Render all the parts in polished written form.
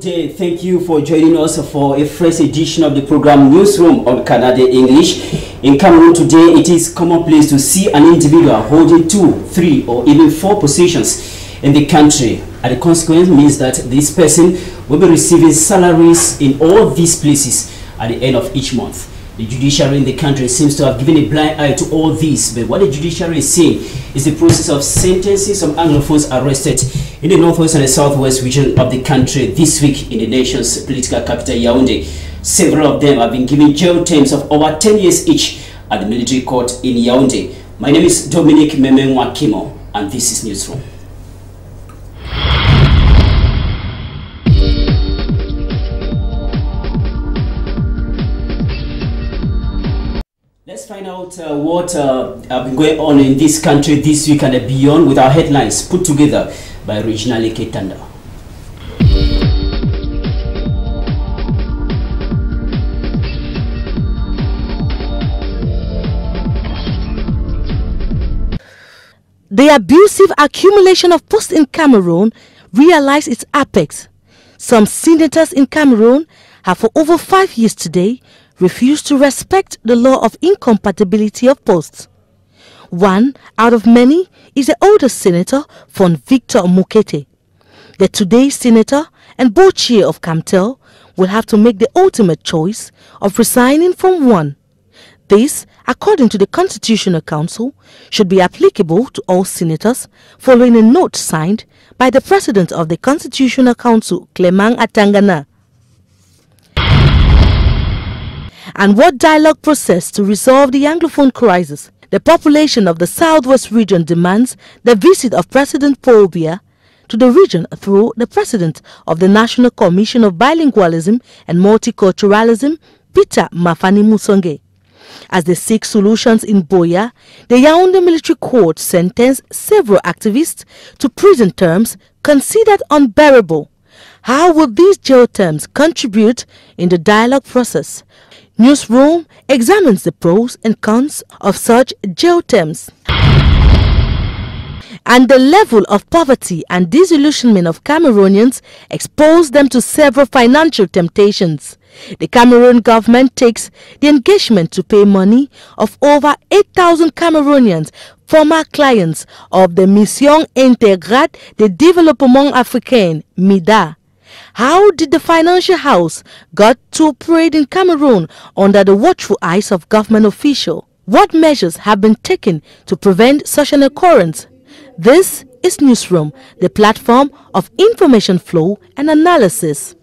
day. Thank you for joining us for a fresh edition of the program Newsroom on Canadian English. In Cameroon today, it is commonplace to see an individual holding 2, 3, or even 4 positions in the country. And the consequence means that this person will be receiving salaries in all these places at the end of each month. The judiciary in the country seems to have given a blind eye to all this, but what the judiciary is saying is the process of sentencing some anglophones arrested in the northwest and the southwest region of the country this week in the nation's political capital, Yaoundé. Several of them have been given jail terms of over 10 years each at the military court in Yaoundé. My name is Dominic Memenwa Kimo, and this is Newsroom. Let's find out what has been going on in this country this week and beyond with our headlines put together by Reginald Ketanda. The abusive accumulation of posts in Cameroon realized its apex. Some senators in Cameroon have for over 5 years today refused to respect the law of incompatibility of posts. One out of many is the older senator, Von Victor Mukete. The today's senator and board chair of Camtel will have to make the ultimate choice of resigning from one. This, according to the Constitutional Council, should be applicable to all senators following a note signed by the President of the Constitutional Council, Clement Atangana. And what dialogue process to resolve the Anglophone crisis? The population of the Southwest region demands the visit of President Paul Biya to the region through the President of the National Commission of Bilingualism and Multiculturalism, Peter Mafani Musonge. As they seek solutions in Boya, the Yaoundé military court sentenced several activists to prison terms considered unbearable. How will these jail terms contribute in the dialogue process? Newsroom examines the pros and cons of such jail terms. And the level of poverty and disillusionment of Cameroonians exposed them to several financial temptations. The Cameroon government takes the engagement to pay money of over 8,000 Cameroonians, former clients of the Mission Intégrate de Développement Africain, MIDA. How did the financial house got to operate in Cameroon under the watchful eyes of government officials? What measures have been taken to prevent such an occurrence? This is Newsroom, the platform of information flow and analysis.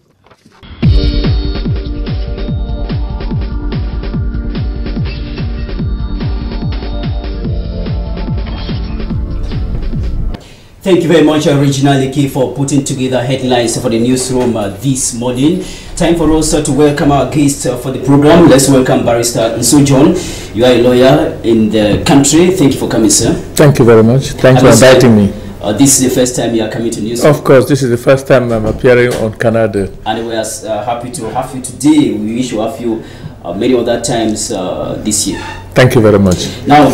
Thank you very much, Reginald Ike, for putting together headlines for the newsroom this morning. Time for us to welcome our guest for the program. Let's welcome Barrister Nsu John. You are a lawyer in the country. Thank you for coming, sir. Thank you very much. Thanks for inviting me. This is the first time you are coming to newsroom. Of course, this is the first time I'm appearing on Canada. And we are happy to have you today. We wish to have you many other times this year. Thank you very much. Now,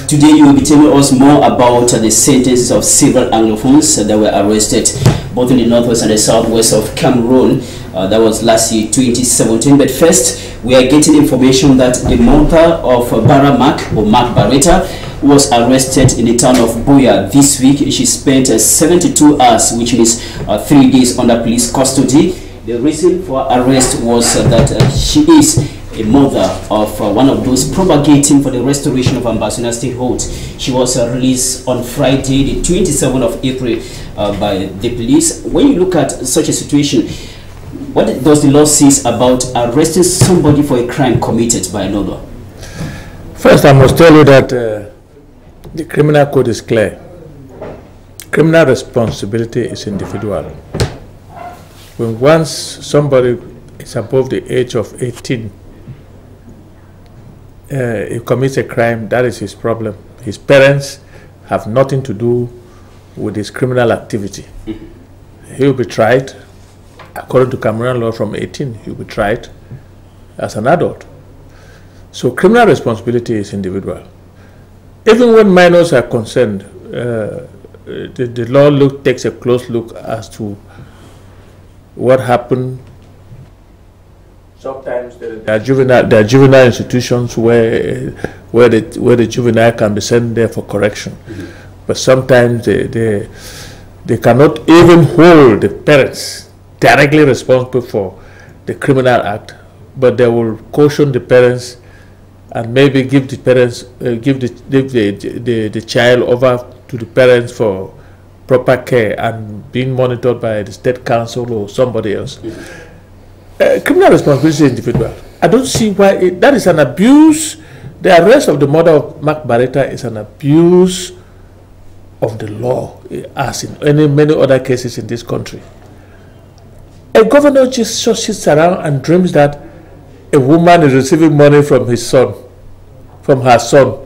today you will be telling us more about the sentences of several Anglophones that were arrested both in the northwest and the southwest of Cameroon. That was last year, 2017. But first, we are getting information that the mother of Mark Barretta was arrested in the town of Boya this week. She spent 72 hours, which means 3 days under police custody. The reason for arrest was that she is a mother of one of those propagating for the restoration of ambassador statehood. She was released on Friday, the 27th of April by the police. When you look at such a situation, what does the law say about arresting somebody for a crime committed by another? First, I must tell you that the criminal code is clear. Criminal responsibility is individual. When once somebody is above the age of 18, he commits a crime, that is his problem. His parents have nothing to do with his criminal activity. He will be tried, according to Cameroon law, from 18, he will be tried as an adult. So criminal responsibility is individual. Even when minors are concerned, the law takes a close look as to what happened. Sometimes there are juvenile institutions where the juvenile can be sent there for correction, but sometimes they cannot even hold the parents directly responsible for the criminal act, but they will caution the parents and maybe give the parents give the child over to the parents for proper care and being monitored by the state council or somebody else. Criminal responsibility is individual. I don't see why that is an abuse. The arrest of the mother of Mark Barretta is an abuse of the law, as in many other cases in this country. A governor just sits around and dreams that a woman is receiving money from his son, from her son,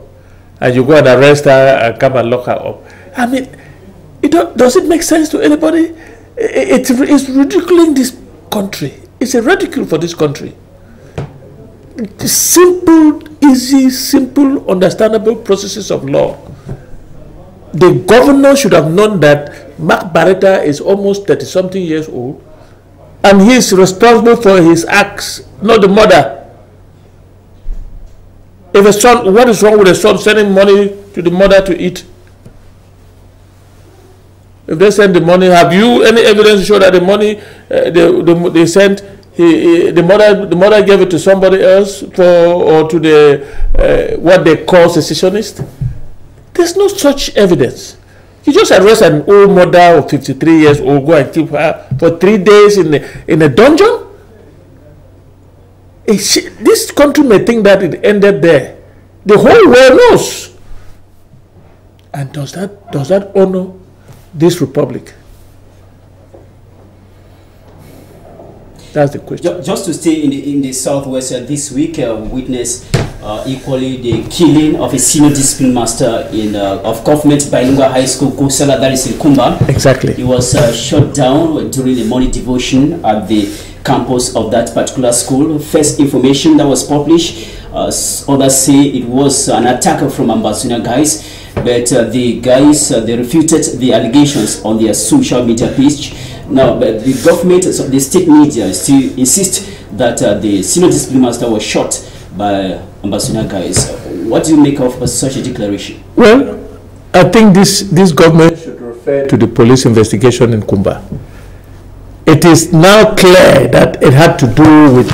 and you go and arrest her and come and lock her up. I mean, does it make sense to anybody? It's ridiculing this country. It's a ridicule for this country. Simple, easy, simple, understandable processes of law. The governor should have known that Mark Barretta is almost 30-something years old, and he is responsible for his acts, not the mother. If a son, what is wrong with a son sending money to the mother to eat? If they send the money, have you any evidence to show that the money they sent, the mother gave it to somebody else or to the what they call secessionist? There's no such evidence. You just arrest an old mother of 53 years old, go and keep her for 3 days in a dungeon. This country may think that it ended there. The whole world knows. And does that honor this republic? That's the question. Just to stay in the southwest, this week we witnessed equally the killing of a senior discipline master of government bilingual high school, Kosala, that is in Kumba. Exactly. He was shot down during the morning devotion at the campus of that particular school. First information that was published, others say it was an attacker from Ambassador guys, but the guys they refuted the allegations on their social media page. Now, but the government, so the state media still insist that the senior discipline master was shot by Ambassador guys. What do you make of such a declaration? Well, I think this government should refer to the police investigation in Kumba. It is now clear that it had to do with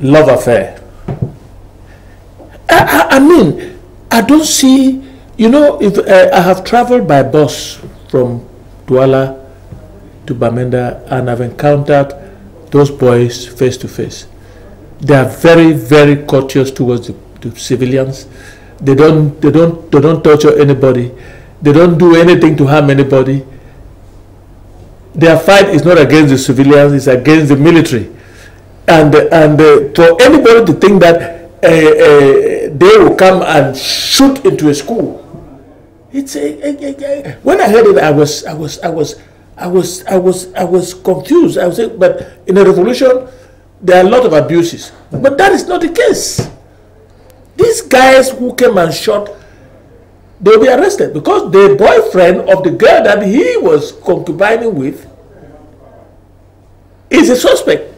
love affair. I mean, I don't see, if I have traveled by bus from Douala to Bamenda and I've encountered those boys face to face. They are very, very courteous towards the civilians. They don't torture anybody. They don't do anything to harm anybody. Their fight is not against the civilians, it's against the military. And for anybody to think that they will come and shoot into a school, when I heard it, I was confused. I was saying, but in a revolution, there are a lot of abuses. But that is not the case. These guys who came and shot, they will be arrested because the boyfriend of the girl that he was concubining with is a suspect.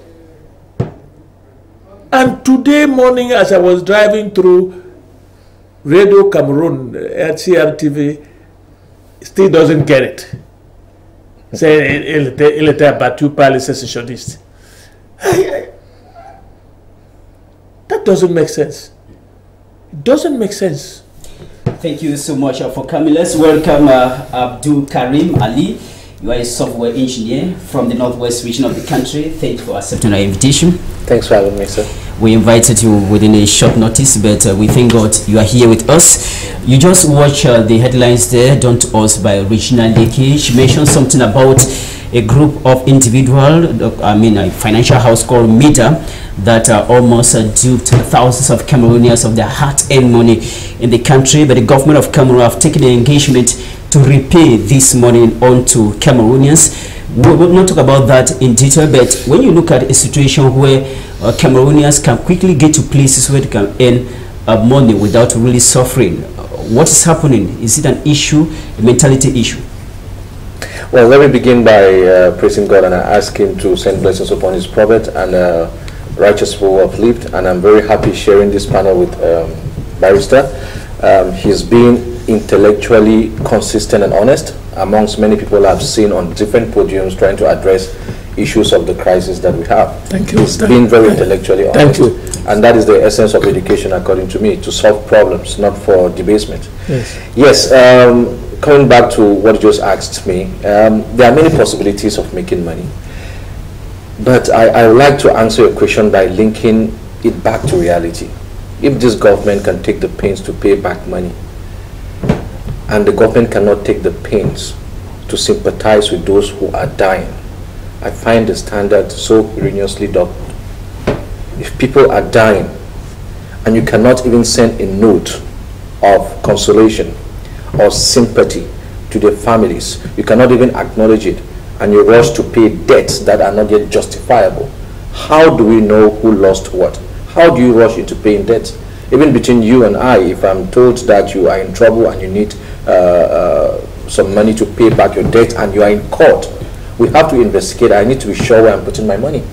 And today morning, as I was driving through Radio Cameroon at CRTV, still doesn't get it. Say il était abattu par les sécessionnistes. That doesn't make sense. It doesn't make sense. Thank you so much for coming. Let's welcome Abdul Karim Ali. You are a software engineer from the northwest region of the country. Thank you for accepting our invitation. Thanks for having me, sir. We invited you within a short notice, but we thank God you are here with us. You just watch the headlines there, done to us by Regional Leakage. Mentioned something about a group of individuals, a financial house called Meta, that almost duped thousands of Cameroonians of their hard-earned money in the country. But the government of Cameroon have taken an engagement to repay this money onto Cameroonians. We will not talk about that in detail, but when you look at a situation where Cameroonians can quickly get to places where they can earn money without really suffering, what is happening? Is it an issue, a mentality issue? Well, let me begin by praising God, and I ask Him to send blessings upon His prophet and righteous people who have lived. And I'm very happy sharing this panel with Barrister. He's been intellectually consistent and honest amongst many people I've seen on different podiums trying to address issues of the crisis that we have. Thank you. He's been very intellectually honest. Thank you. And that is the essence of education, according to me, to solve problems, not for debasement. Yes. Coming back to what you just asked me, there are many possibilities of making money. But I would like to answer your question by linking it back to reality. If this government can take the pains to pay back money, and the government cannot take the pains to sympathize with those who are dying, I find the standard so erroneously doubled. If people are dying, and you cannot even send a note of consolation or sympathy to their families, you cannot even acknowledge it, and you rush to pay debts that are not yet justifiable, how do we know who lost what? How do you rush into paying debts? Even between you and I, if I'm told that you are in trouble and you need some money to pay back your debt and you are in court, we have to investigate. I need to be sure where I'm putting my money.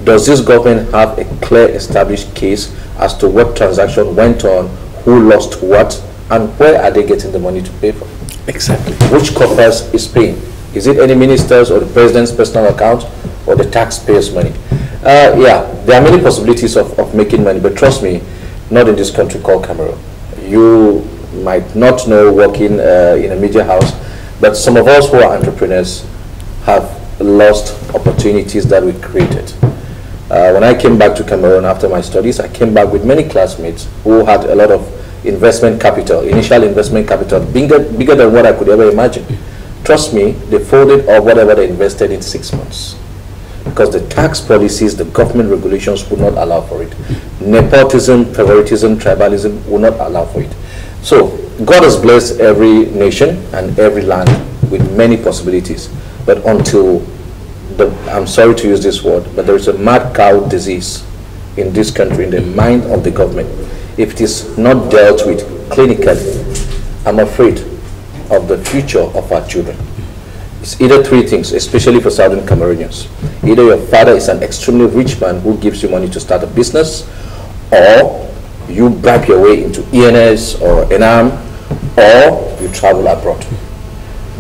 Does this government have a clear established case as to what transaction went on, who lost what, and where are they getting the money to pay for? Exactly. Which coffers is paying? Is it any minister's or the president's personal account or the taxpayers' money? Yeah, there are many possibilities of making money, but trust me, not in this country called Cameroon. You might not know working in a media house, but some of us who are entrepreneurs have lost opportunities that we created. When I came back to Cameroon after my studies, I came back with many classmates who had a lot of investment capital, initial investment capital, bigger than what I could ever imagine. Trust me, they folded up whatever they invested in 6 months, because the tax policies, the government regulations would not allow for it. Nepotism, favoritism, tribalism would not allow for it. So God has blessed every nation and every land with many possibilities, but until I'm sorry to use this word, but there is a mad cow disease in this country, in the mind of the government. If it is not dealt with clinically, I'm afraid of the future of our children. It's either three things, especially for Southern Cameroonians. Either your father is an extremely rich man who gives you money to start a business, or you bribe your way into ENS or ENAM, or you travel abroad.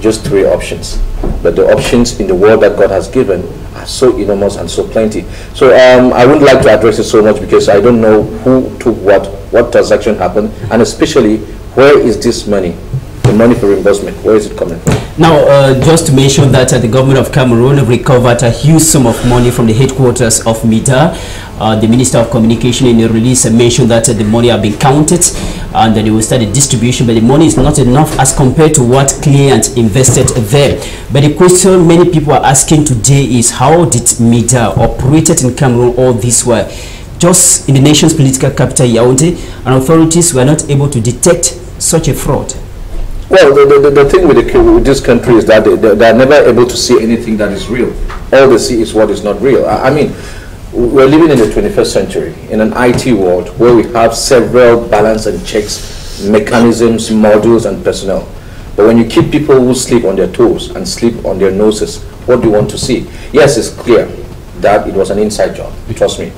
Just three options. But the options in the world that God has given are so enormous and so plenty. So I wouldn't like to address it so much because I don't know who took what transaction happened, and especially where is this money? The money for reimbursement, where is it coming from? Now, just to mention that the government of Cameroon recovered a huge sum of money from the headquarters of MIDA. The Minister of Communication in a release mentioned that the money have been counted and that they will start the distribution, but the money is not enough as compared to what clients invested there. But the question many people are asking today is, how did MIDA operated in Cameroon all this while? Just in the nation's political capital, Yaoundé, and authorities were not able to detect such a fraud. Well, the thing with this country is that they are never able to see anything that is real. All they see is what is not real. I mean, we're living in the 21st century, in an IT world where we have several balance and checks, mechanisms, modules, and personnel. But when you keep people who sleep on their toes and sleep on their noses, what do you want to see? Yes, it's clear that it was an inside job, trust me.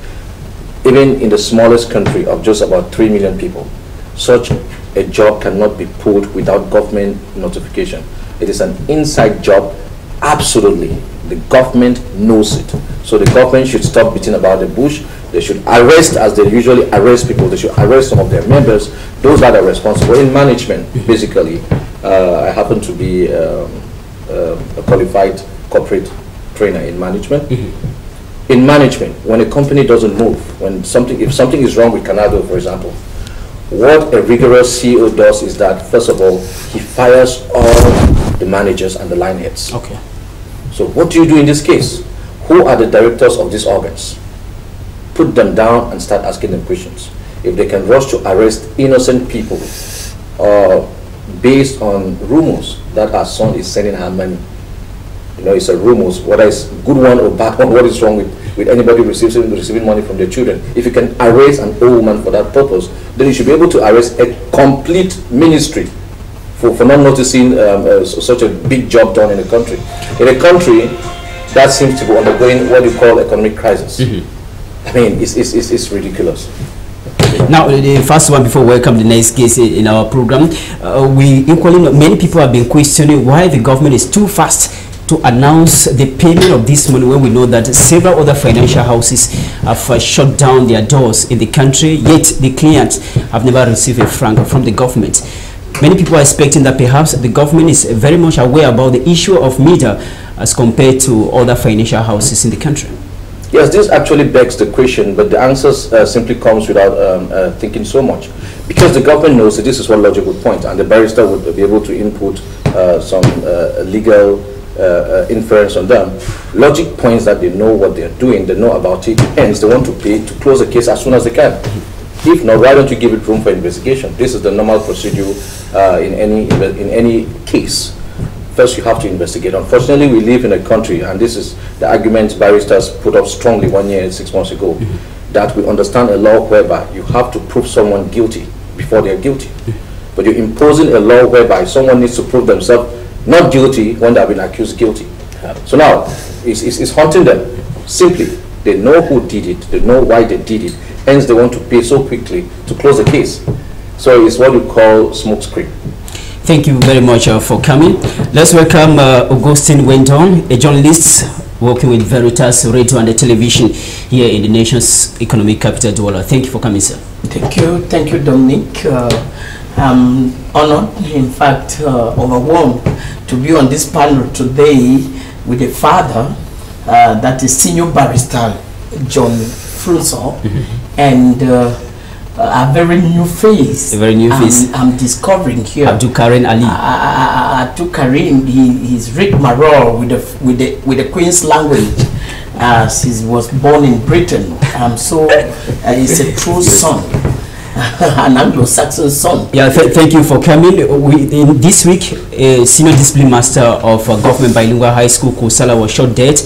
Even in the smallest country of just about 3 million people, such a job cannot be pulled without government notification. It is an inside job, absolutely. The government knows it. So the government should stop beating about the bush. They should arrest, as they usually arrest people. They should arrest some of their members, those that are responsible. In management, basically, I happen to be a qualified corporate trainer in management. In management, when a company doesn't move, if something is wrong with Canado, for example, what a rigorous CEO does is that, first of all, he fires all the managers and the line heads. Okay. So what do you do in this case? Who are the directors of these organs? Put them down and start asking them questions. If they can rush to arrest innocent people based on rumors that our son is sending her money. You know, it's a rumors, whether it's good one or bad one, what is wrong with anybody receiving money from their children. If you can arrest an old woman for that purpose, then you should be able to arrest a complete ministry for not noticing such a big job done in the country. In a country that seems to be undergoing what you call economic crisis. I mean, it's ridiculous. Now, the first one, before we welcome the next case in our program, many people have been questioning why the government is too fast to announce the payment of this money when we know that several other financial houses have shut down their doors in the country, yet the clients have never received a franc from the government. Many people are expecting that perhaps the government is very much aware about the issue of meter as compared to other financial houses in the country. Yes, this actually begs the question, but the answer simply comes without thinking so much. Because the government knows that this is what logic would point, and the barrister would be able to input some legal inference on them. Logic points that they know what they're doing, they know about it, hence they want to pay to close the case as soon as they can. If not, why don't you give it room for investigation? This is the normal procedure in any case. First, you have to investigate. Unfortunately, we live in a country, and this is the argument barristers put up strongly 1 year and 6 months ago, that we understand a law whereby you have to prove someone guilty before they're guilty. But you're imposing a law whereby someone needs to prove themselves not guilty when they've been accused guilty. So now, it's haunting them. Simply, they know who did it, they know why they did it, hence they want to pay so quickly to close the case. So it's what you call smokescreen. Thank you very much for coming. Let's welcome Augustine Wendon, a journalist working with Veritas Radio and the television here in the nation's economic capital, Douala. Thank you for coming, sir. Thank you, Dominic. I'm honored, in fact, overwhelmed to be on this panel today with a father, that is Senior Barrister John Frunso, and a very new face. A very new face. I'm discovering here. Abdul Karim Ali. Abdul Karim, he's Rick Maror with the Queen's language, as he was born in Britain. So he's a true son. An Anglo-Saxon son. Yeah, thank you for coming. This week, a senior discipline master of Government Bilingual High School, Kosala, was shot dead.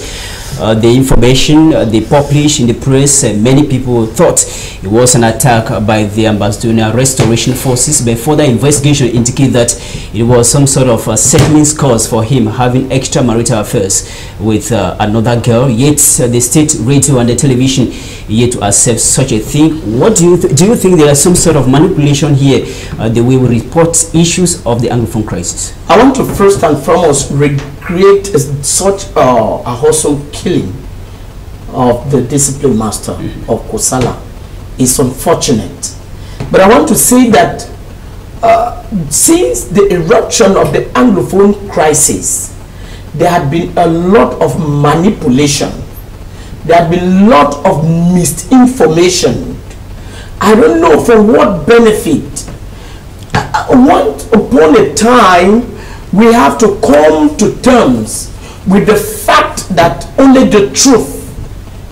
The information they published in the press, many people thought it was an attack by the Ambazonian Restoration Forces, but further investigation indicated that it was some sort of a settling cause for him having extramarital affairs with another girl. Yet the state radio and the television yet to accept such a thing. What do you think there is some sort of manipulation here, the way we report issues of the Anglophone crisis? I want to first and foremost regret such a wholesome killing of the discipline master of Kosala. It's unfortunate. But I want to say that since the eruption of the Anglophone crisis, there had been a lot of manipulation. There had been a lot of misinformation. I don't know for what benefit. Once upon a time, we have to come to terms with the fact that only the truth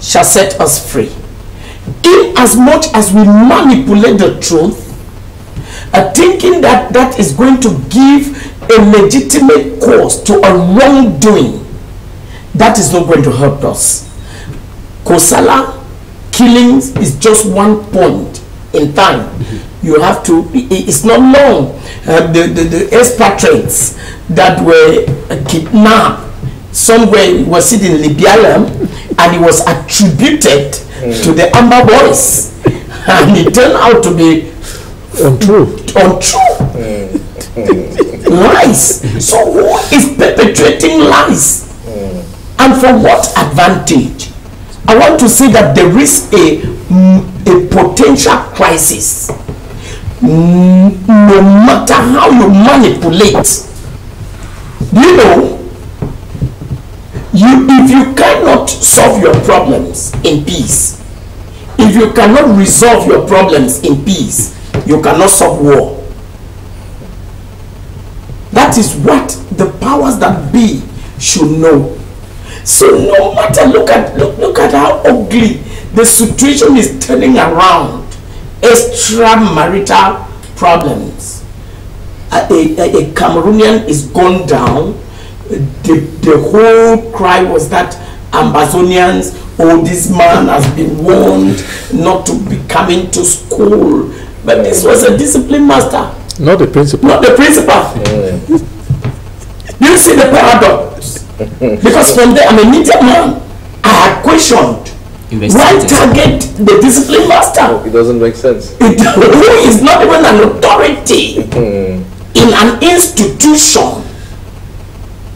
shall set us free. In as much as we manipulate the truth, thinking that that is going to give a legitimate cause to a wrongdoing, that is not going to help us. Kosala killings is just one point in time. You have to, it's not long. The expatriates that were kidnapped somewhere was sitting in Libya, and it was attributed to the Amber Boys, and it turned out to be untrue. Lies. So who is perpetrating lies? And for what advantage? I want to say that there is a potential crisis. No matter how you manipulate, you know, if you cannot solve your problems in peace, if you cannot resolve your problems in peace, you cannot solve war. That is what the powers that be should know. So no matter, look at how ugly the situation is turning around. Extramarital problems. A Cameroonian is gone down. The whole cry was that Ambazonians, oh, this man has been warned not to be coming to school. But this was a discipline master. Not the principal. Not the principal. Do you see the paradox? Because from there, I'm a media man. I had questioned why target the discipline master? It doesn't make sense. Who is not even an authority in an institution.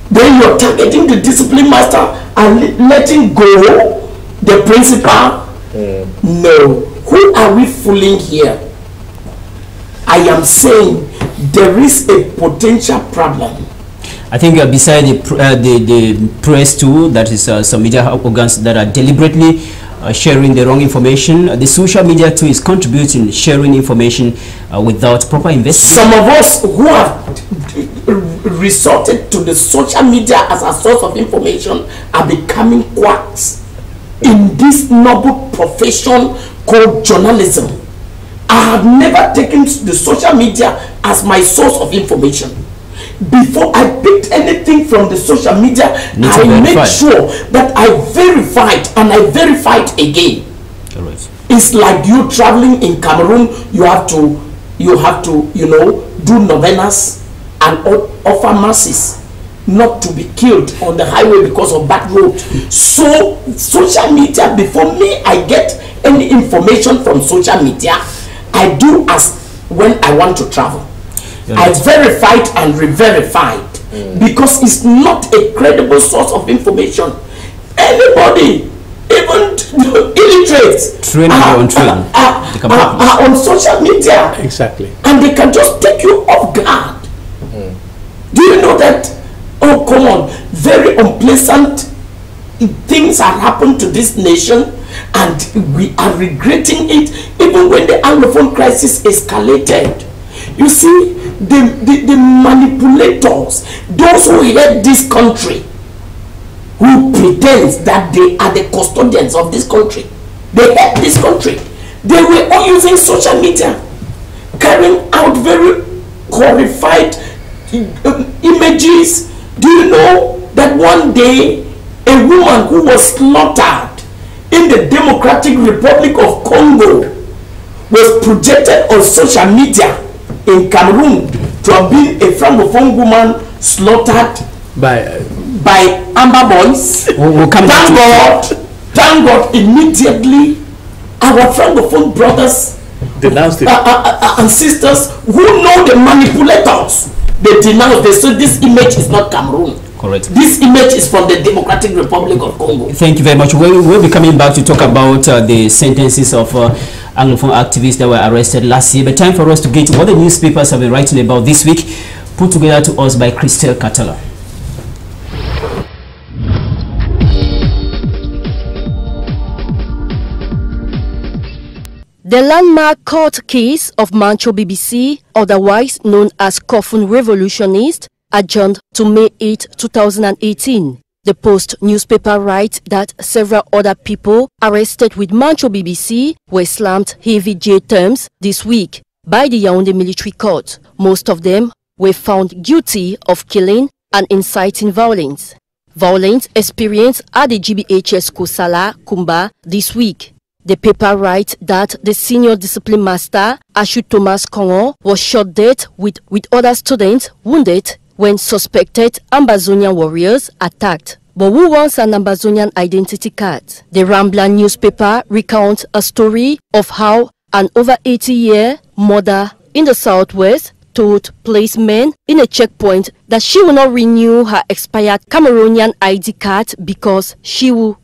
Then you're targeting the discipline master and letting go the principal? No. Who are we fooling here? I am saying there is a potential problem. I think beside the press too, that is some media organs that are deliberately sharing the wrong information. The social media too is contributing, sharing information without proper investigation. Some of us who have resorted to the social media as a source of information are becoming quacks in this noble profession called journalism. I have never taken the social media as my source of information. Before I picked anything from the social media, I make sure that I verified and I verified again. Right. It's like you traveling in Cameroon. You have to, you know, do novenas and offer masses, not to be killed on the highway because of bad road. So social media, before me, I get any information from social media, I do as when I want to travel. I verified and re-verified because it's not a credible source of information. Anybody, even illiterates, are on social media. Exactly. And they can just take you off guard. Do you know that? Oh, come on. Very unpleasant things have happened to this nation, and we are regretting it even when the anglophone crisis escalated. You see, the manipulators, those who hate this country, who pretend that they are the custodians of this country, they hate this country. They were all using social media, carrying out very horrified images. Do you know that one day a woman who was slaughtered in the Democratic Republic of Congo was projected on social media in Cameroon to have been a francophone woman slaughtered by Amber Boys? Thank God, immediately our francophone brothers denounced it. And sisters who know the manipulators, they denounced. They said this image is not Cameroon. Correct. This image is from the Democratic Republic of Congo. Thank you very much. We'll be coming back to talk about the sentences of anglophone activists that were arrested last year. But time for us to get to what the newspapers have been writing about this week, put together to us by Christelle Catala. The landmark court case of Mancho BBC, otherwise known as Coffin Revolutionist, adjourned to May 8, 2018. The Post newspaper writes that several other people arrested with Mancho BBC were slammed heavy jail terms this week by the Yaoundé military court. Most of them were found guilty of killing and inciting violence. Violence experienced at the GBHS Kosala, Kumba this week. The paper writes that the senior discipline master, Ashu Thomas Kongo, was shot dead with other students wounded when suspected Ambazonian warriors attacked. But who wants an Ambazonian identity card? The Rambler newspaper recounts a story of how an over 80-year mother in the southwest told policemen in a checkpoint that she will not renew her expired Cameroonian ID card because she will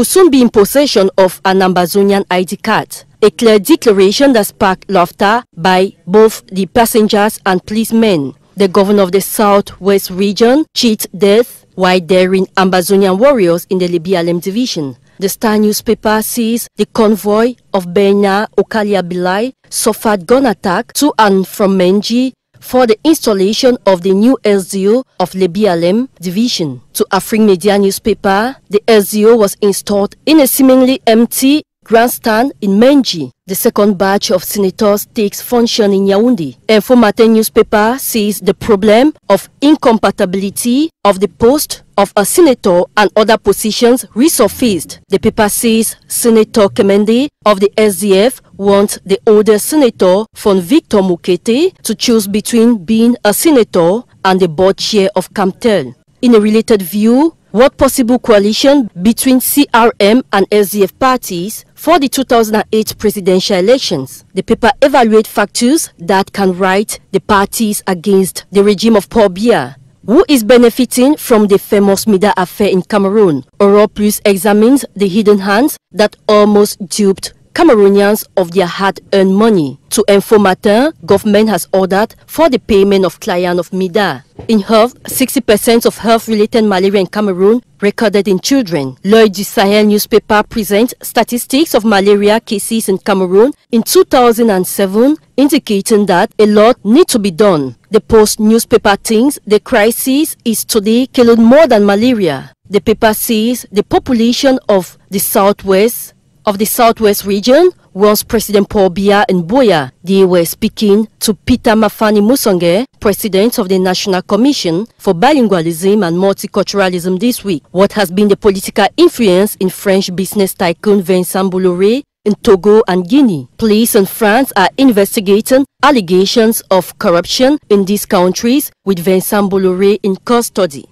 soon be in possession of an Ambazonian ID card. A clear declaration that sparked laughter by both the passengers and policemen. The governor of the Southwest region cheats death while daring Ambazonian warriors in the Lebialem division. The Star newspaper says the convoy of Benya Okalia Bilai suffered gun attack to and from Menji for the installation of the new LZO of Lebialem division. To Afrin Media newspaper, the LZO was installed in a seemingly empty grandstand in Menji. The second batch of senators takes function in Yaoundé. Info Matin newspaper says the problem of incompatibility of the post of a senator and other positions resurfaced. The paper says Senator Kemende of the SDF wants the older senator from Victor Mukete to choose between being a senator and the board chair of Camtel. In a related view, what possible coalition between CRM and SDF parties for the 2008 presidential elections? The paper evaluates factors that can right the parties against the regime of Paul Biya. Who is benefiting from the famous Mida affair in Cameroon? Europe Plus examines the hidden hands that almost duped Cameroonians of their hard-earned money. To Info Matin, government has ordered for the payment of client of Mida. In health, 60% of health-related malaria in Cameroon recorded in children. L'Oeil du Sahel newspaper presents statistics of malaria cases in Cameroon in 2007, indicating that a lot need to be done. The Post newspaper thinks the crisis is today killing more than malaria. The paper says the population of the southwest region was President Paul Biya and Boya. They were speaking to Peter Mafani Musonge, President of the National Commission for Bilingualism and Multiculturalism this week. What has been the political influence in French business tycoon Vincent Bolloré in Togo and Guinea? Police in France are investigating allegations of corruption in these countries with Vincent Bolloré in custody.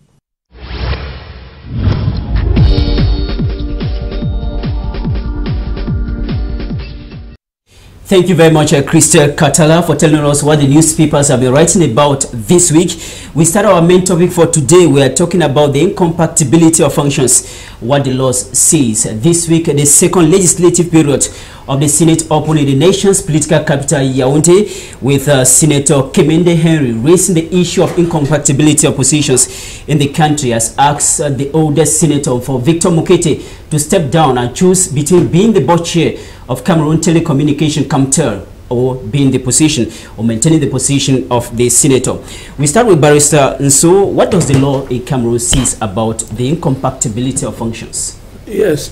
Thank you very much, Crystal Katala, for telling us what the newspapers have been writing about this week. We start our main topic for today. We are talking about the incompatibility of functions, what the law says. This week, the second legislative period of the Senate opened in the nation's political capital, Yaoundé, with Senator Kemende Henry raising the issue of incompatibility of positions in the country, has asked the oldest senator for Victor Mukete to step down and choose between being the board chair of Cameroon Telecommunication Camtel or being the position or maintaining the position of the senator. We start with Barrister Nso. What does the law in Cameroon says about the incompatibility of functions? Yes,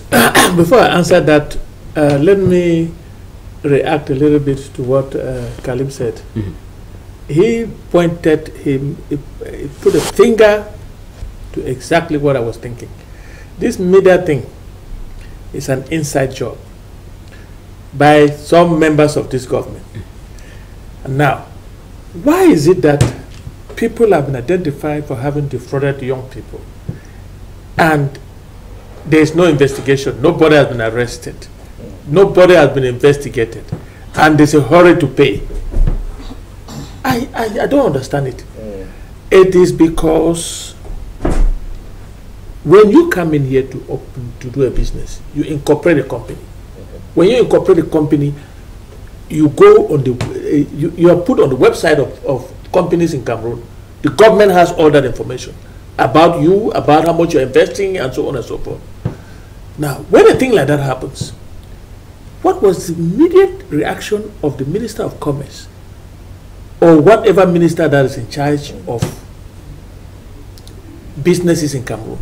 before I answer that, let me react a little bit to what Kalim said. He pointed, he put a finger to exactly what I was thinking. This media thing is an inside job by some members of this government. And now, why is it that people have been identified for having defrauded young people and there is no investigation, nobody has been arrested, nobody has been investigated, and there's a hurry to pay? I don't understand it. It is because when you come in here to do a business, you incorporate a company. When you incorporate a company, you go on the you are put on the website of companies in Cameroon. The government has all that information about you, about how much you're investing, and so on and so forth. Now, when a thing like that happens, what was the immediate reaction of the Minister of Commerce or whatever minister that is in charge of businesses in Cameroon?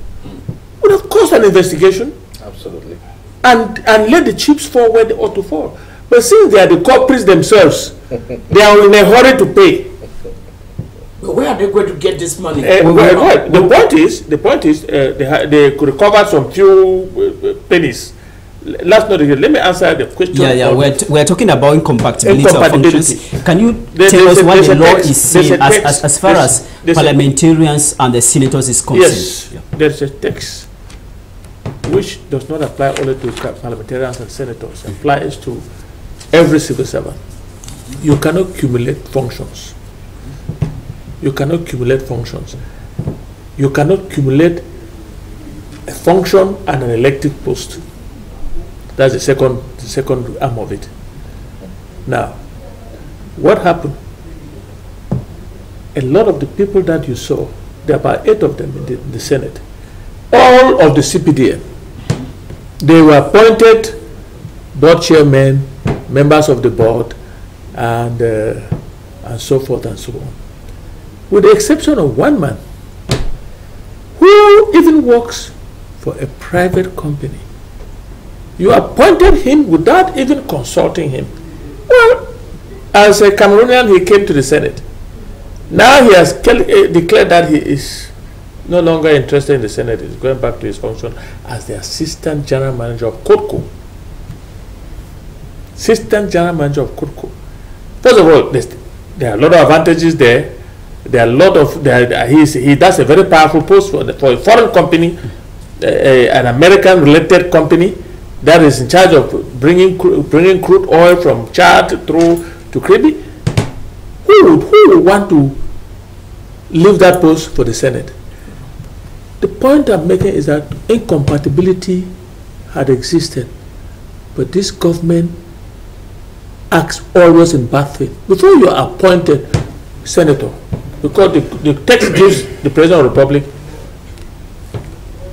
Would have caused an investigation. Absolutely. And let the chips fall where they ought to fall. But since they are the culprits themselves, they are in a hurry to pay. But where are they going to get this money? The point is, they could recover some few pennies. Let me answer the question. We're talking about incompatibility of functions. Can you tell us what the law is saying as far as parliamentarians and the senators is concerned? Yes, there's a text which does not apply only to parliamentarians and senators, applies to every civil servant. You cannot cumulate functions. You cannot cumulate functions. You cannot cumulate a function and an elected post. That's the second arm of it. Now, what happened? A lot of the people that you saw, there are about 8 of them in the Senate, all of the CPDM, they were appointed board chairmen, members of the board, and so forth and so on. With the exception of one man who even works for a private company You appointed him without even consulting him. Well, as a Cameroonian, he came to the Senate. Now he has declared that he is no longer interested in the Senate. He's going back to his function as the Assistant General Manager of CODCO. Assistant General Manager of CODCO. First of all, there are a lot of advantages there. There are a lot of he does a very powerful post for a foreign company, an American-related company that is in charge of bringing crude oil from Chad through to Kribi. Who would want to leave that post for the Senate? The point I'm making is that incompatibility had existed, but this government acts always in bad faith. Before you are appointed senator, because the text gives the President of the Republic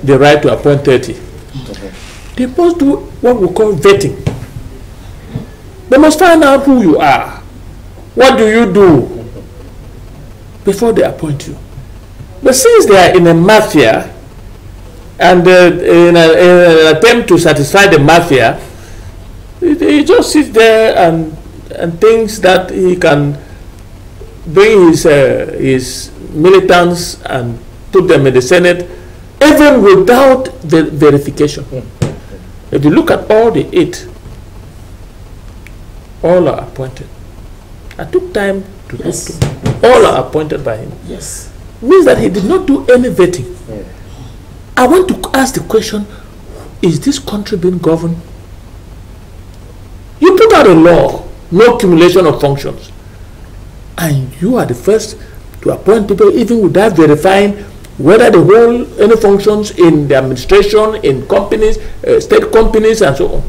the right to appoint 30. They must do what we call vetting. They must find out who you are. What do you do before they appoint you? But since they are in a mafia and in an attempt to satisfy the mafia, he just sits there and thinks that he can bring his militants and put them in the Senate, even without the verification. If you look at all the 8, all are appointed. I took time to look to them. All are appointed by him. Yes. Means that he did not do any vetting. I want to ask the question, is this country being governed? You put out a law, no accumulation of functions, and you are the first to appoint people even without verifying whether they hold any functions in the administration, in companies, state companies, and so on.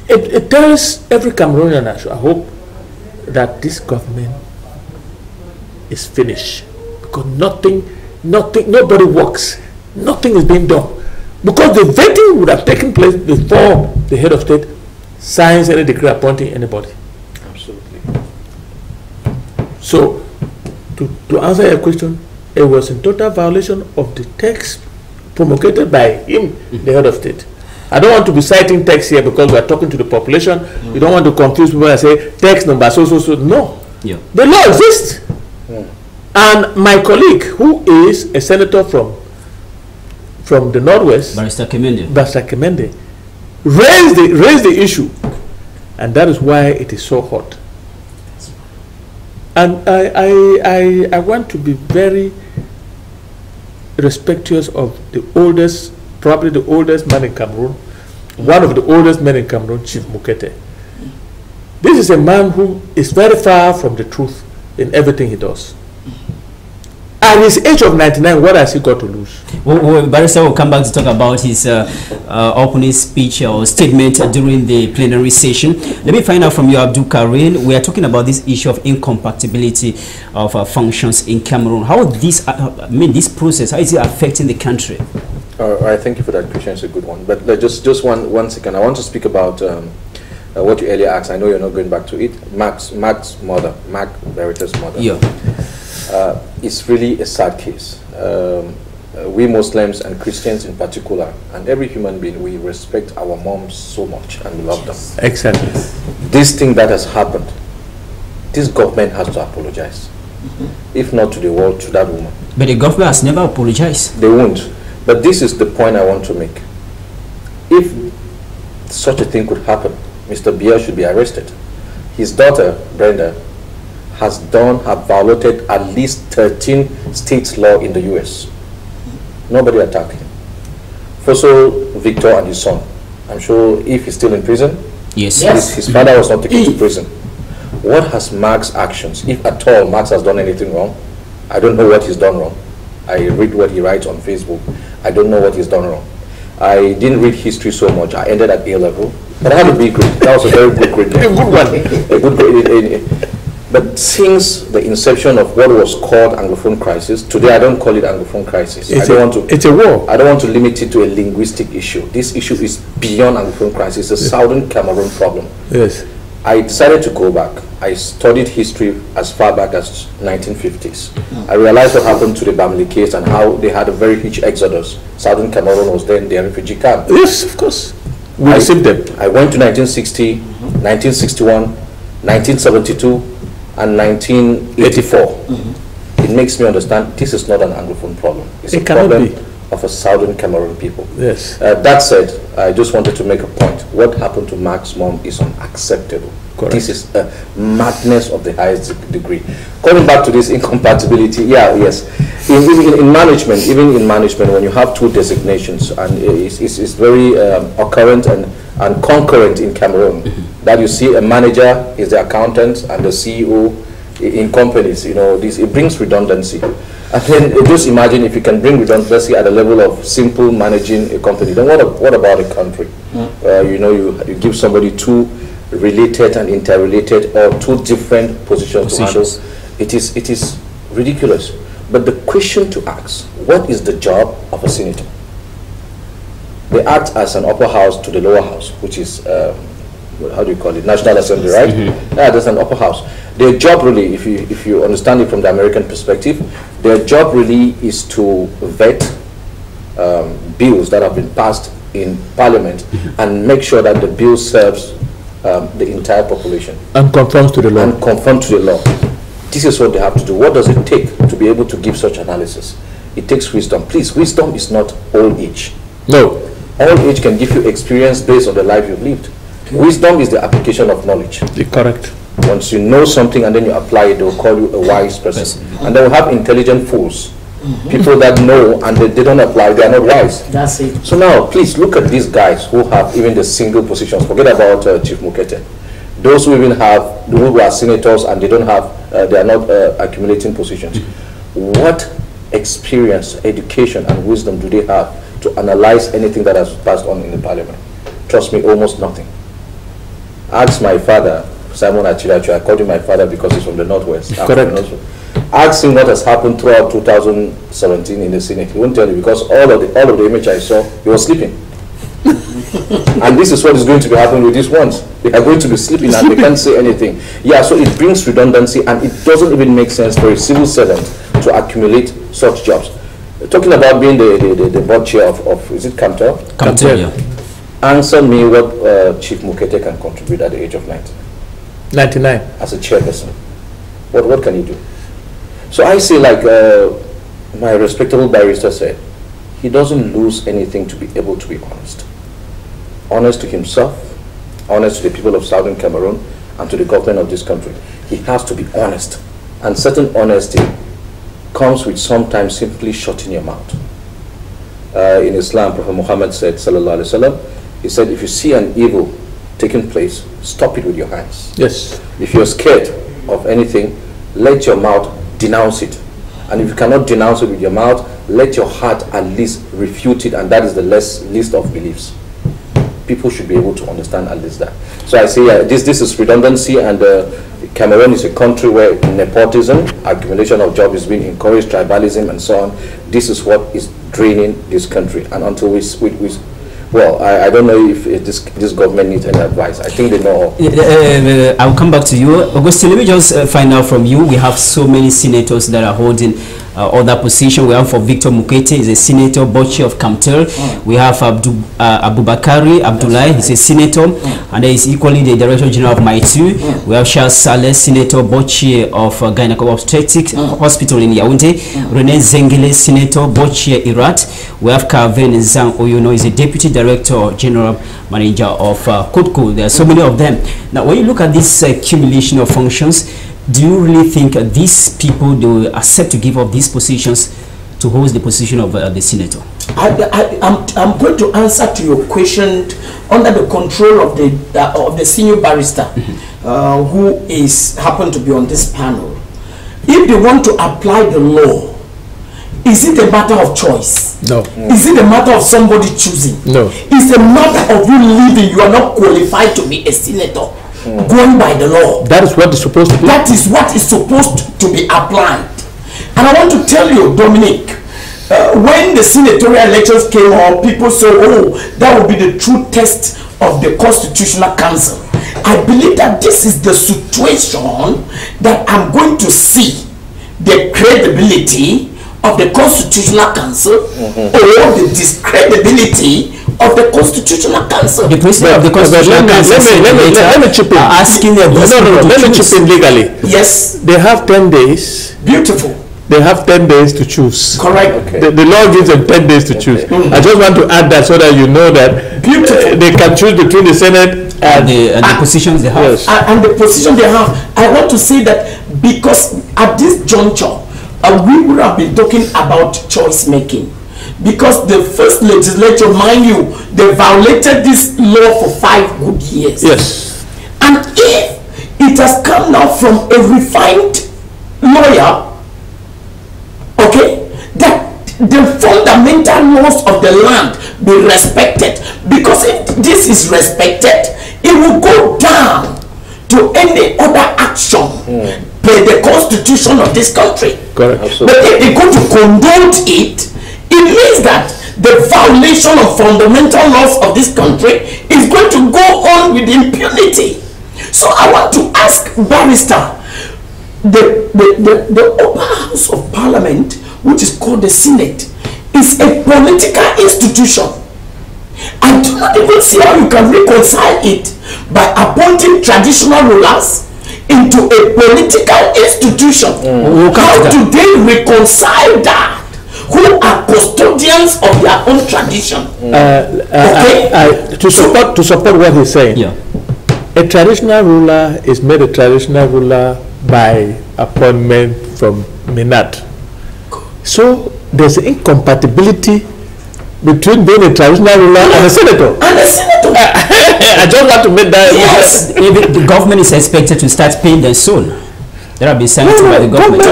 It tells every Cameroonian, I hope, that this government is finished, because nobody works, nothing is being done, because the vetting would have taken place before the head of state signs any decree appointing anybody. Absolutely. So, to answer your question, it was in total violation of the text promulgated by him, the head of state. I don't want to be citing text here because we are talking to the population. You don't want to confuse people and say text number so. No. Yeah. The law exists. And my colleague, who is a senator from the Northwest, Barrister Kemende, raised the issue, and that is why it is so hot. And I want to be very respectful of the oldest, probably the oldest man in Cameroon, one of the oldest men in Cameroon, Chief Mukete. This is a man who is very far from the truth in everything he does. At his age of 99, what has he got to lose? Barrister will come back to talk about his opening speech or statement during the plenary session. Let me find out from you, Abdul Karim. We are talking about this issue of incompatibility of functions in Cameroon. How this, this process, how is it affecting the country? I thank you for that question. It's a good one. But just one second. I want to speak about what you earlier asked. I know you're not going back to it. Mark's mother, Mark Berita's mother. Yeah. It's really a sad case. We Muslims and Christians in particular, and every human being, we respect our moms so much and we love them. Exactly. This thing that has happened, this government has to apologize. If not to the world, to that woman. But the government has never apologized. They won't. But this is the point I want to make. If such a thing could happen, Mr. Biya should be arrested. His daughter, Brenda, has violated at least 13 states' law in the US. Nobody attacked him. First of all, Victor and his son. I'm sure if he's still in prison, yes. His father was not taken to prison. What has Mark's actions, if at all Mark has done anything wrong? I don't know what he's done wrong. I read what he writes on Facebook. I don't know what he's done wrong. I didn't read history so much. I ended at A level, but I had a B grade. That was a very good grade. A good one. A good grade. But since the inception of what was called anglophone crisis, today I don't call it anglophone crisis. It's a war. I don't want to limit it to a linguistic issue. This issue is beyond anglophone crisis. It's a southern Cameroon problem. Yes. I decided to go back. I studied history as far back as 1950s. I realized what happened to the Bamili case and how they had a very huge exodus. Southern Cameroon was then their refugee camp. Yes, of course. We received them. I went to 1960, 1961, 1972, and 1984. It makes me understand this is not an Anglophone problem. It's a problem of a Southern Cameroon people. Yes. That said, I just wanted to make a point. What happened to Mark's mom is unacceptable. Correct. This is a madness of the highest degree. Coming back to this incompatibility, yes. In management, even in management, when you have two designations, and it's very occurrent and concurrent in Cameroon, that you see a manager is the accountant and the CEO in companies, you know, it brings redundancy. And then just imagine if you can bring redundancy at the level of simple managing a company, then what about a country? You know, you give somebody two related and interrelated or two different positions to handle. It is ridiculous. But the question to ask, what is the job of a senator? They act as an upper house to the lower house, which is, how do you call it, National Assembly, right? Yeah, there's an upper house. Their job really, if you understand it from the American perspective, their job really is to vet bills that have been passed in Parliament and make sure that the bill serves the entire population. And conforms to the law. And conform to the law. This is what they have to do. What does it take to be able to give such analysis? It takes wisdom. Please, wisdom is not old age. No. Old age can give you experience based on the life you've lived. Wisdom is the application of knowledge. Correct. Once you know something and then you apply it, they'll call you a wise person. And they will have intelligent fools. People that know and they don't apply, they are not wise. That's it. So now, please look at these guys who have even the single positions. Forget about Chief Mukete. Those who even have, who are senators and they don't have, they are not accumulating positions. What experience, education, and wisdom do they have to analyze anything that has passed on in the Parliament? Trust me, almost nothing. Ask my father, Simon Achirachu. I called him my father because he's from the Northwest. Correct. Ask him what has happened throughout 2017 in the Senate. He won't tell you because all of the image I saw, he was sleeping. And this is what is going to be happening with these ones. They are going to be sleeping and they can't say anything. Yeah, so it brings redundancy and it doesn't even make sense for a civil servant to accumulate such jobs. Talking about being the board chair of is it Camtel? Camtel, yeah. Answer me what Chief Mukete can contribute at the age of 90. 99. As a chairperson. What can he do? So I say, like my respectable barrister said, he doesn't lose anything to be able to be honest. Honest to himself, honest to the people of Southern Cameroon, and to the government of this country. He has to be honest. And certain honesty comes with sometimes simply shutting your mouth. In Islam, Prophet Muhammad said, sallallahu alaihi wasallam, he said, if you see an evil taking place, stop it with your hands. Yes. If you're scared of anything, let your mouth denounce it. And if you cannot denounce it with your mouth, let your heart at least refute it, and that is the least of beliefs. People should be able to understand at least that. So I say this is redundancy, and Cameroon is a country where nepotism, accumulation of jobs is being encouraged, tribalism and so on. This is what is draining this country. And until well, I don't know if this government needs any advice. I think they know. I'll come back to you. Augustine, let me just find out from you. We have so many senators that are holding other positions. We have for Victor Mukete, he's a senator, board chair of Camtel. We have Abubakari Abdullahi, he's a senator, and he is equally the director general of Maitu. We have Charles Saleh, senator, board chair of Gynecological Obstetrics Hospital in Yaoundé. René Zengele, senator, board chair Irat. We have Carven Zhang Oyono, is a deputy director general manager of Kotko. There are so many of them. Now, when you look at this accumulation of functions, do you really think these people, they will accept to give up these positions to hold the position of the senator? I'm going to answer to your question under the control of the senior barrister who happened to be on this panel. If they want to apply the law, is it a matter of choice? No. Is it a matter of somebody choosing? No. It's a matter of you living. You are not qualified to be a senator. Going by the law. That is what is supposed to be. That is what is supposed to be applied. And I want to tell you, Dominic, when the senatorial elections came up, people said, oh, that will be the true test of the Constitutional Council. I believe that this is the situation that I'm going to see the credibility of the Constitutional Council or the discredibility of the Constitutional Council. The president of the Constitutional Council let me chip in. Asking them let me chip in legally. Yes. They have 10 days. Beautiful. They have 10 days to choose. Correct. Okay. The law gives them 10 days to choose. I just want to add that so that you know that they can choose between the Senate and the positions they have. Yes. And the position they have. I want to say that because at this juncture, we would have been talking about choice making. Because the first legislature, mind you, they violated this law for 5 good years. Yes. And if it has come now from a refined lawyer, okay, that the fundamental laws of the land be respected. Because if this is respected, it will go down to any other action per the constitution of this country. Correct. But if they go to condone it, it means that the violation of fundamental laws of this country is going to go on with impunity. So I want to ask Barrister, the upper house of parliament, which is called the Senate, is a political institution. I do not even see how you can reconcile it by appointing traditional rulers into a political institution. How do they reconcile that? Who are custodians of their own tradition? To support what he's saying, a traditional ruler is made a traditional ruler by appointment from Minat. So there's incompatibility between being a traditional ruler and a senator. I just want to make that. Yes. If the government is expected to start paying their soul, there will be sanctioned by the government.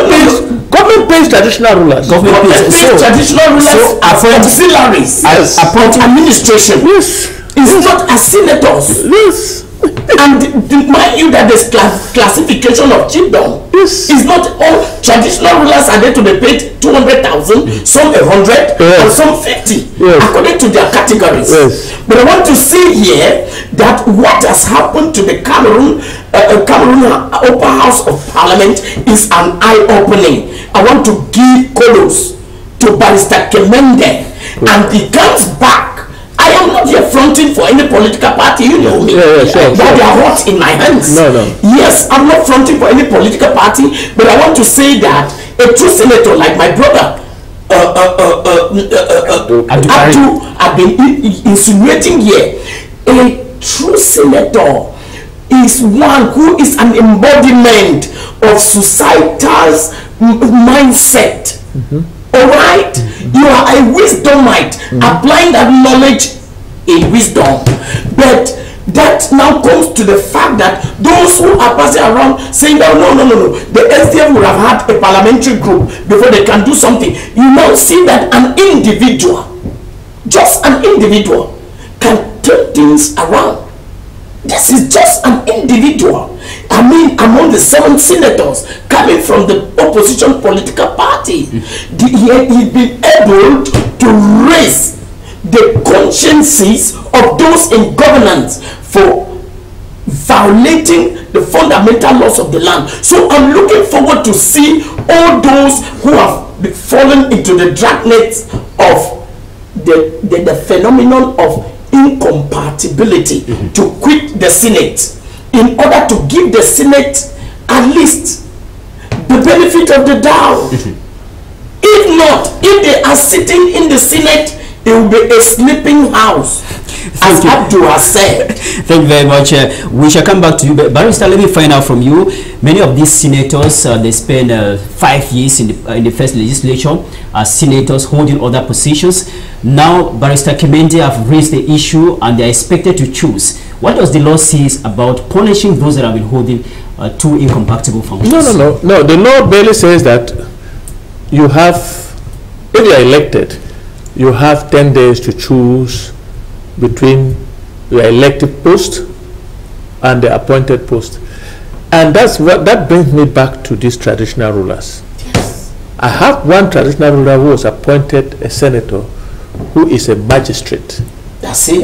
Government pays traditional rulers. Government pays traditional rulers as auxiliaries, appoint administration. Yes. It's not as senators. Yes. And mind you that there's classification of chiefdom. Yes. It's not all traditional rulers are there to be paid 200,000, some 100, and some 50, according to their categories. Yes. But I want to say here that what has happened to the Cameroon Upper House of Parliament is an eye-opening. I want to give kudos to Barrister Kemende, and he comes back. I am not here fronting for any political party, you know me. Sure. They are hot in my hands. No. Yes, I'm not fronting for any political party, but I want to say that a true senator like my brother, Abdul, have been insinuating here. A true senator is one who is an embodiment of societal's mindset. All right, you are a wisdomite, applying that knowledge in wisdom. But that now comes to the fact that those who are passing around saying that no, the SDF would have had a parliamentary group before they can do something. You now see that an individual, just an individual, can turn things around. This is just an individual. I mean, among the 7 senators coming from the opposition political party, he's been able to raise the consciences of those in governance for violating the fundamental laws of the land. So I'm looking forward to see all those who have fallen into the dragnets of the phenomenon of incompatibility to quit the Senate in order to give the Senate at least the benefit of the doubt. If not, if they are sitting in the Senate, it will be a sleeping house, as Abdul has said. Thank you very much. We shall come back to you, but Barrister, let me find out from you. Many of these senators, they spend 5 years in the first legislature as senators holding other positions. Now, Barrister Kemende have raised the issue and they are expected to choose. What does the law say about punishing those that have been holding two incompatible functions? No. The law barely says that you have, if you are elected, you have 10 days to choose between your elected post and the appointed post. And that brings me back to these traditional rulers. Yes. I have one traditional ruler who was appointed a senator who is a magistrate. That's it.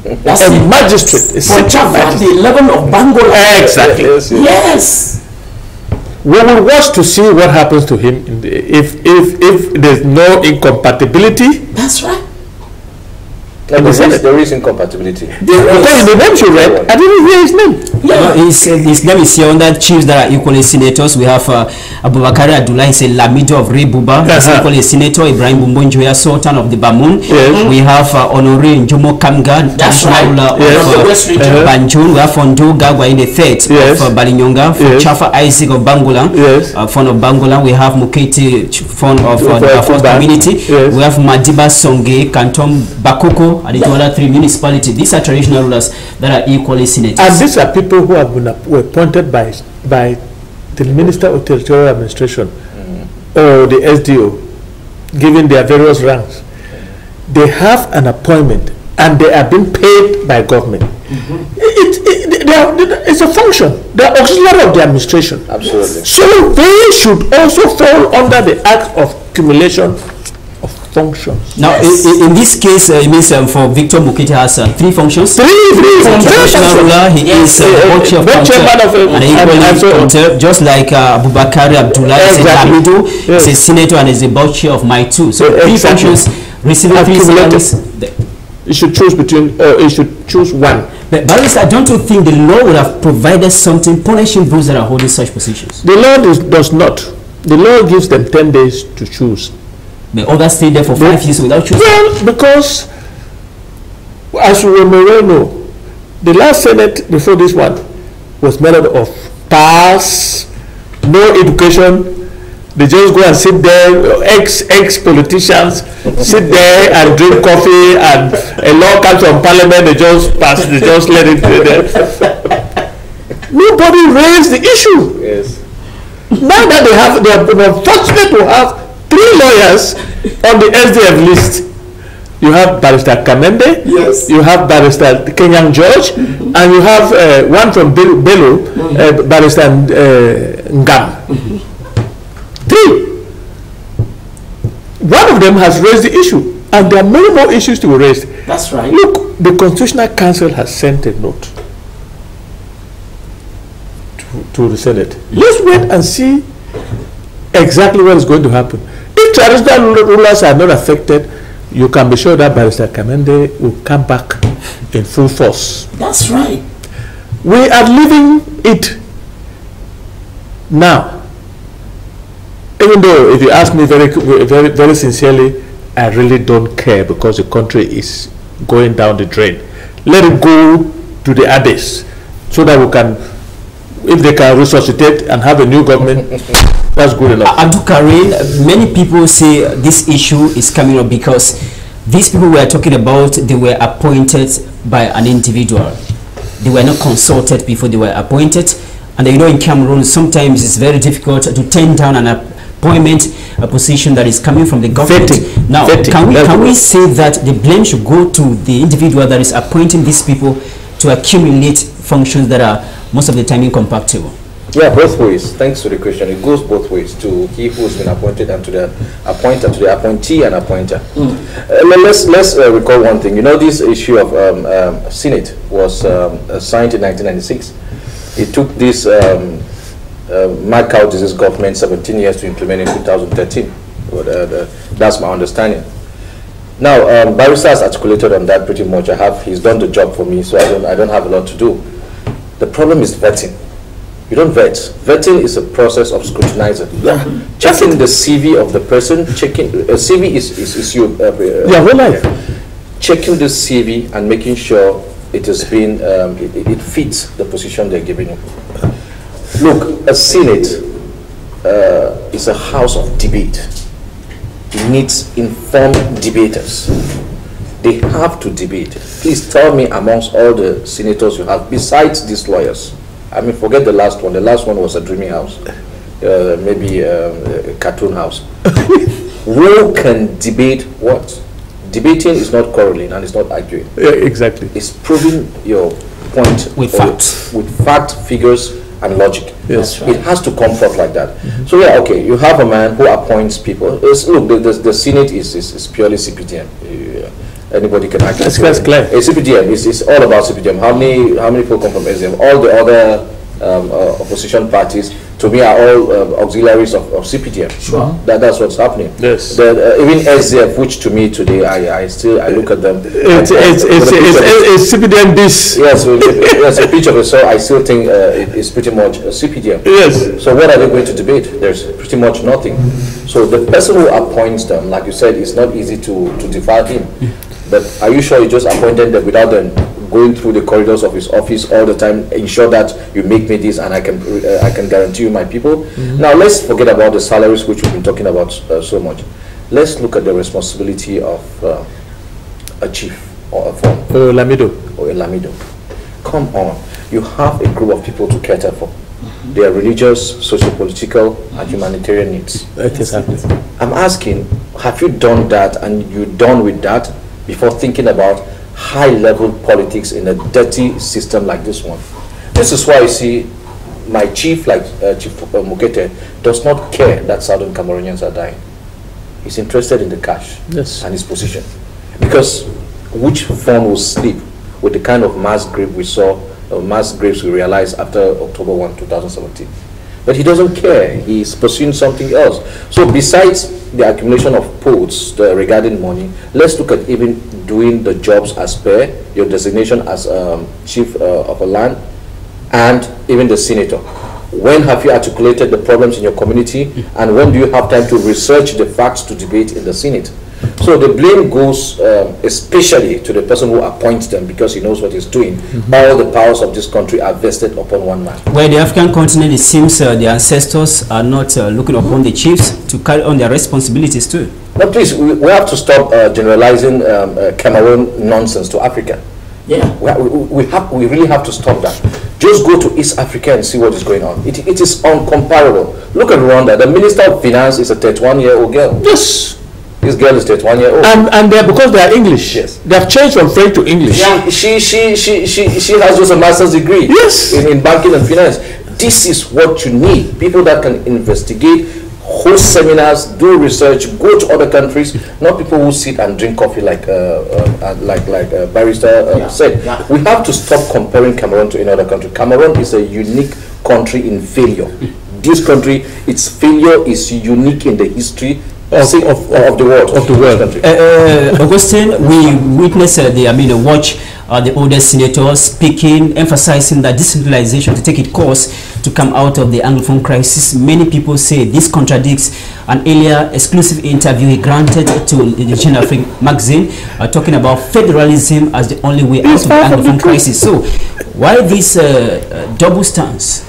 That's a it. magistrate. For Java, at the level of Bangola. Exactly. Yes. We will watch to see what happens to him if there's no incompatibility. That's right. No, there is incompatibility. Because the names you read, I didn't hear his name. Yeah. His name is here under chiefs that are equally senators. We have Abubakar Abdullah, he's a Lamido of Rebuba, he's equally a senator. Ibrahim Bumbonjoya, Sultan of the Bamun. Yes. We have Honore Njomo Kamga, traditional ruler of Banjul. We have Fondo Gagwa in the third of Balinyonga, Chafa Isaac of Bangola, Fon of Bangola. We have Mukete Fon of the first community. We have Madiba Songe, Canton Bakoko, and the other three municipalities. These are traditional rulers that are equally senators. And these are people who have been appointed by the Minister of Territorial Administration or the SDO, given their various ranks. They have an appointment and they are being paid by government. It's a function. They are auxiliary of the administration. Absolutely. So they should also fall under the Act of Accumulation of Functions. Now, in this case, it means for Victor Mukete has three functions. Three Traditional ruler, he is board chair of and equally just like Abubakar Abdullah is a Lamido, is a senator and is a board chair of Maitu. So three functions receiving three salaries. You should choose between, you should choose one. But Barrister, don't you think the law would have provided something punishing those that are holding such positions? The law does not. The law gives them 10 days to choose. The others stay there for 5 years without choosing? Well, because, as you may well know, the last Senate before this one was made up of pass, no education. They just go and sit there, ex-politicians sit there and drink coffee, and a law comes from parliament, they just pass, they just let it there. Nobody raised the issue. Yes. Now that they are fortunate to have 3 lawyers on the SDF list. You have Barrister Kamende, you have Barrister Kenyan George, and you have one from Bello, Barrister Ngam. 3. One of them has raised the issue, and there are many more issues to be raised. That's right. Look, the Constitutional Council has sent a note to the Senate. Let's wait and see exactly what is going to happen. If traditional rulers are not affected, you can be sure that Barrister Kamende will come back in full force. That's right. We are living it now. Even though, if you ask me very sincerely, I really don't care, because the country is going down the drain. Let it go to the abyss, so that we can, if they can resuscitate and have a new government, that's good enough. Abdul Karim, many people say this issue is coming up because these people we are talking about, they were appointed by an individual. They were not consulted before they were appointed. And you know, in Cameroon, sometimes it's very difficult to turn down an appointment, a position that is coming from the government. Now, can we say that the blame should go to the individual that is appointing these people to accumulate functions that are most of the time incompatible? Yeah, both ways. Thanks for the question. It goes both ways, to he who's been appointed and to the appointer, to the appointee and appointer. Let's recall one thing. You know, this issue of Senate was signed in 1996. It took this mad cow disease government 17 years to implement in 2013. That's my understanding. Now, Barrister has articulated on that pretty much. He's done the job for me, so I don't have a lot to do. The problem is vetting. You don't vet. Vetting is a process of scrutinizing. Checking the CV of the person. Checking CV is your whole life. Checking the CV and making sure it has been it fits the position they're giving you. Look, a Senate is a house of debate. It needs informed debaters. They have to debate. Please tell me, amongst all the senators you have, besides these lawyers, I mean, forget the last one. The last one was a dreaming house, maybe a cartoon house. Who can debate what? Debating is not quarreling and it's not arguing. Yeah, exactly. It's proving your point with facts, with fact, figures, and logic. Yes, it has to come forth like that. So yeah, okay, you have a man who appoints people. Look, the Senate is purely CPTM. anybody can actually. That's clear. A CPDM is all about CPDM. How many people come from SDM? All the other opposition parties, to me, are all auxiliaries of CPDM. Sure. That's what's happening. Yes. Even SDF, which to me today, I look at them. It's CPDM this. Yes, yes, a picture of it. So I still think it's pretty much a CPDM. Yes. So what are they going to debate? There's pretty much nothing. So the person who appoints them, like you said, it's not easy to defile him. But are you sure you just appointed them without them going through the corridors of his office all the time, ensure that you make me this and I can guarantee you my people? Now let's forget about the salaries which we've been talking about so much. Let's look at the responsibility of a chief or a form. Lamido. Or a Lamido. Come on, you have a group of people to cater for. They are religious, socio-political, and humanitarian needs. Exactly. I'm asking, have you done that and you done with that before thinking about high-level politics in a dirty system like this one? This is why you see my chief, like Chief Mukete, does not care that Southern Cameroonians are dying. He's interested in the cash and his position. Because which phone will sleep with the kind of mass grave we saw, mass graves we realized after October 1, 2017? But he doesn't care. He's pursuing something else. So besides the accumulation of posts regarding money, let's look at even doing the jobs as per your designation as chief of a land and even the senator. When have you articulated the problems in your community, and when do you have time to research the facts to debate in the Senate? So the blame goes especially to the person who appoints them, because he knows what he's doing. All the powers of this country are vested upon one man. Where the African continent, it seems the ancestors are not looking upon the chiefs to carry on their responsibilities too. But please, we have to stop generalizing Cameroon nonsense to Africa. Yeah. We really have to stop that. Just go to East Africa and see what is going on. It is uncomparable. Look at Rwanda. The Minister of Finance is a 31-year-old girl. Yes. This girl is 31-year-old. And they're, because they are English. Yes. They have changed from French to English. Yeah, she has just a master's degree. Yes. In banking and finance. This is what you need. People that can investigate, host seminars, do research, go to other countries, not people who sit and drink coffee like Barrister said. Yeah. We have to stop comparing Cameroon to any other country. Cameroon is a unique country in failure. This country, its failure is unique in the history of the world. Augustine, we witnessed watch the older senators speaking, emphasizing that decentralization to take its course to come out of the anglophone crisis. Many people say this contradicts an earlier exclusive interview he granted to the General magazine, talking about federalism as the only way out of the anglophone crisis. So, why this double stance?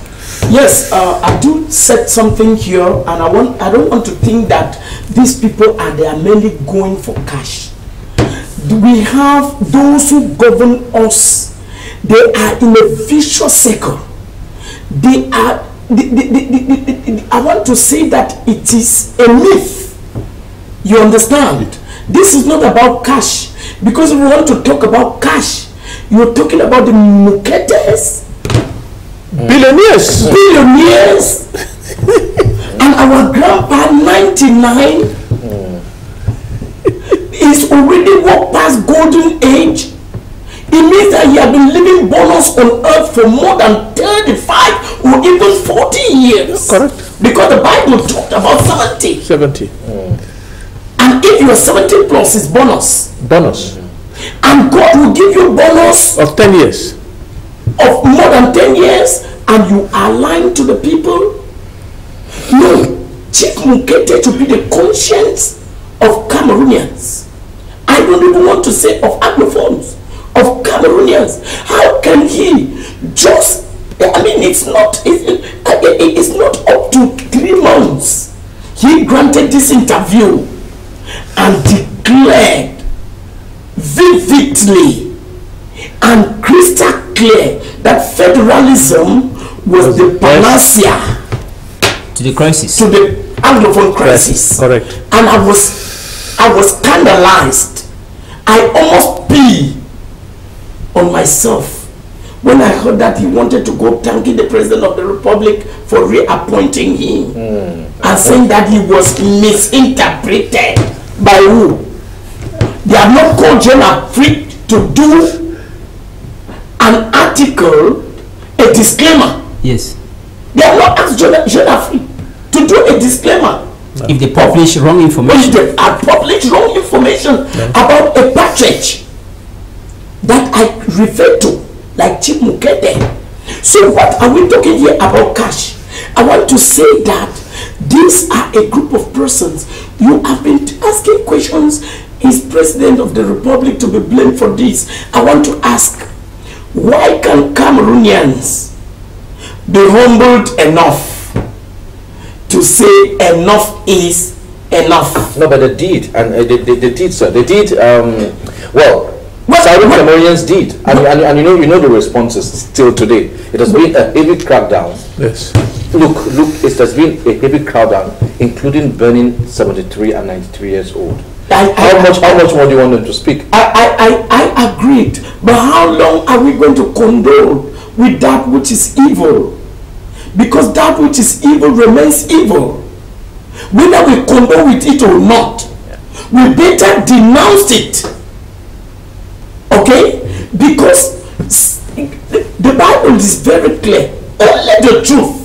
Yes, I do said something here, and I don't want to think that these people are mainly going for cash. We have those who govern us. They are in a vicious circle. They are. I want to say that it is a myth. You understand? This is not about cash, because if we want to talk about cash, you're talking about the Muketes. Billionaires. And our grandpa, 99, is already walked past golden age. It means that he has been living bonus on earth for more than 35 or even 40 years. Correct. Because the Bible talked about 70. 70. And if you are 70 plus, it's bonus. Bonus. And God will give you bonus of 10 years. Of more than 10 years, and you are lying to the people. No, Chief Mukete to be the conscience of Cameroonians. I don't even want to say of Anglophones, of Cameroonians. How can he just, it's not up to 3 months. He granted this interview and declared vividly and crystal clear that federalism was the panacea to the crisis, to the anglophone crisis. Yes, correct. And I was scandalized. I almost peed on myself when I heard that he wanted to go thanking the President of the Republic for reappointing him and saying that he was misinterpreted by who? They have not called Jean Afrique to do an article, a disclaimer. Yes. They have not asked Jean Afrique to do a disclaimer. No. If they publish wrong information. If they have published wrong information about a partridge that I refer to, like Chief Mukete. So what are we talking here about cash? I want to say that these are a group of persons. You have been asking questions. Is President of the Republic to be blamed for this? I want to ask, why can Cameroonians be humbled enough to say enough is enough? No, but they did, and they did, sir. They did, well, Southern Cameroonians did, and you know the responses still today. It has been a heavy crackdown. Yes. Look, it has been a heavy crackdown, including burning 73 and 93 years old. How much more do you want them to speak? I agreed, but how long are we going to condone with that which is evil? Because that which is evil remains evil. Whether we condone with it or not, we better denounce it. Okay? Because the Bible is very clear. Only the truth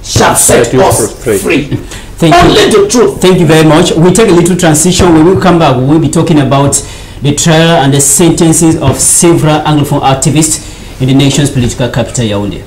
shall set us free. Only the truth. Thank you very much. We'll take a little transition. When we come back, we will be talking about the trial and the sentences of several Anglophone activists in the nation's political capital, Yaoundé.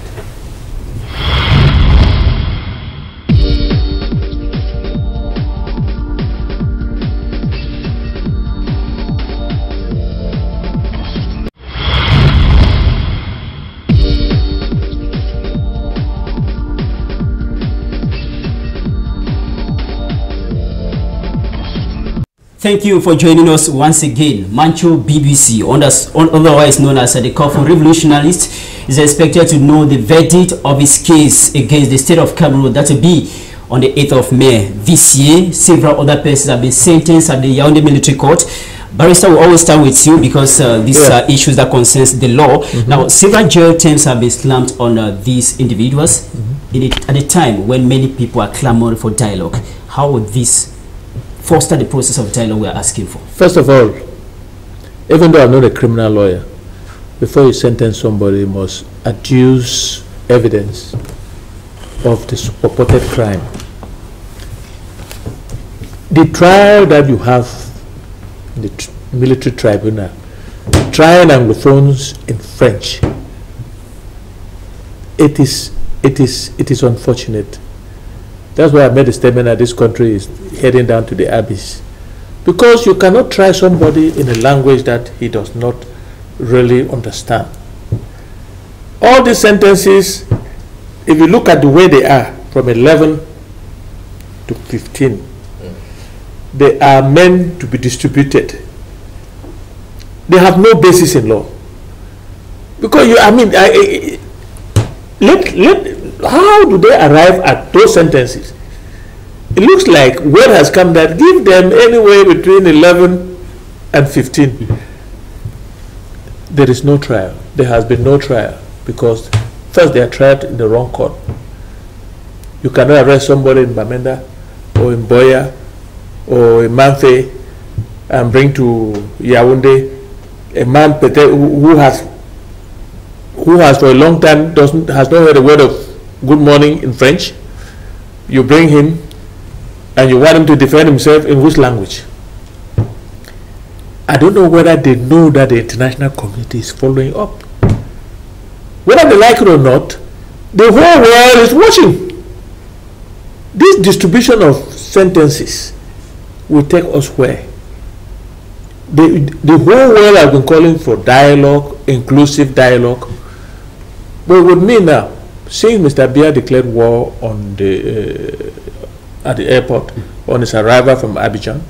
Thank you for joining us once again. Mancho BBC, otherwise known as the Anglophone revolutionist, is expected to know the verdict of his case against the state of Cameroon. That will be on the 8th of May this year. Several other persons have been sentenced at the Yaoundé Military Court. Barrister, will always start with you because these are issues that concerns the law. Now, several jail terms have been slammed on these individuals at a time when many people are clamoring for dialogue. How would this foster the process of dialogue we are asking for? First of all, even though I'm not a criminal lawyer, before you sentence somebody, you must adduce evidence of the purported crime. The trial that you have in the military tribunal, trying Anglophones in French, it is unfortunate. That's why I made a statement that this country is heading down to the abyss. Because you cannot try somebody in a language that he does not really understand. All these sentences, if you look at the way they are, from 11 to 15, they are meant to be distributed. They have no basis in law. Because how do they arrive at those sentences? It looks like word has come that give them anywhere between 11 and 15. There is no trial. There has been no trial because first they are tried in the wrong court. You cannot arrest somebody in Bamenda or in Boya or in Manfe and bring to Yaoundé a man who has for a long time has not heard a word of good morning in French. You bring him and you want him to defend himself in which language? I don't know whether they know that the international community is following up. Whether they like it or not, the whole world is watching. This distribution of sentences will take us where? The whole world has been calling for dialogue, inclusive dialogue. But with me now, seeing Mr. Biya declared war on at the airport on his arrival from Abidjan,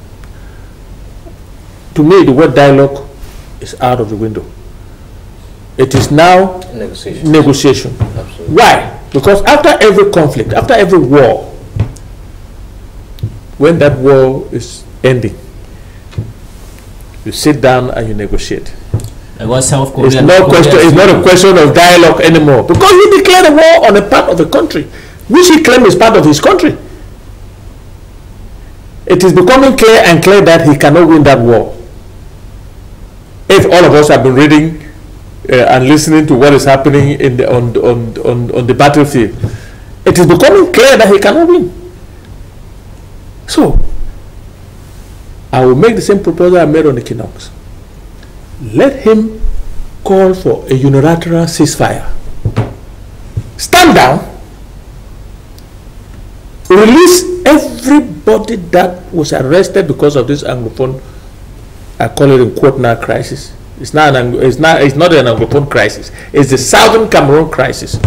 to me the word dialogue is out of the window. It is now negotiation. Absolutely. Why? Because after every conflict, after every war, when that war is ending, you sit down and you negotiate. It's not a question of dialogue anymore, because he declared a war on a part of the country which he claimed is part of his country. It is becoming clear and clear that he cannot win that war. all of us have been reading and listening to what is happening in the, on the battlefield, it is becoming clear that he cannot win. So, I will make the same proposal I made on the Kinox. Let him call for a unilateral ceasefire. Stand down. Release everybody that was arrested because of this anglophone, I call it in quote now, crisis. It's not an anglophone crisis. It's the Southern Cameroon crisis.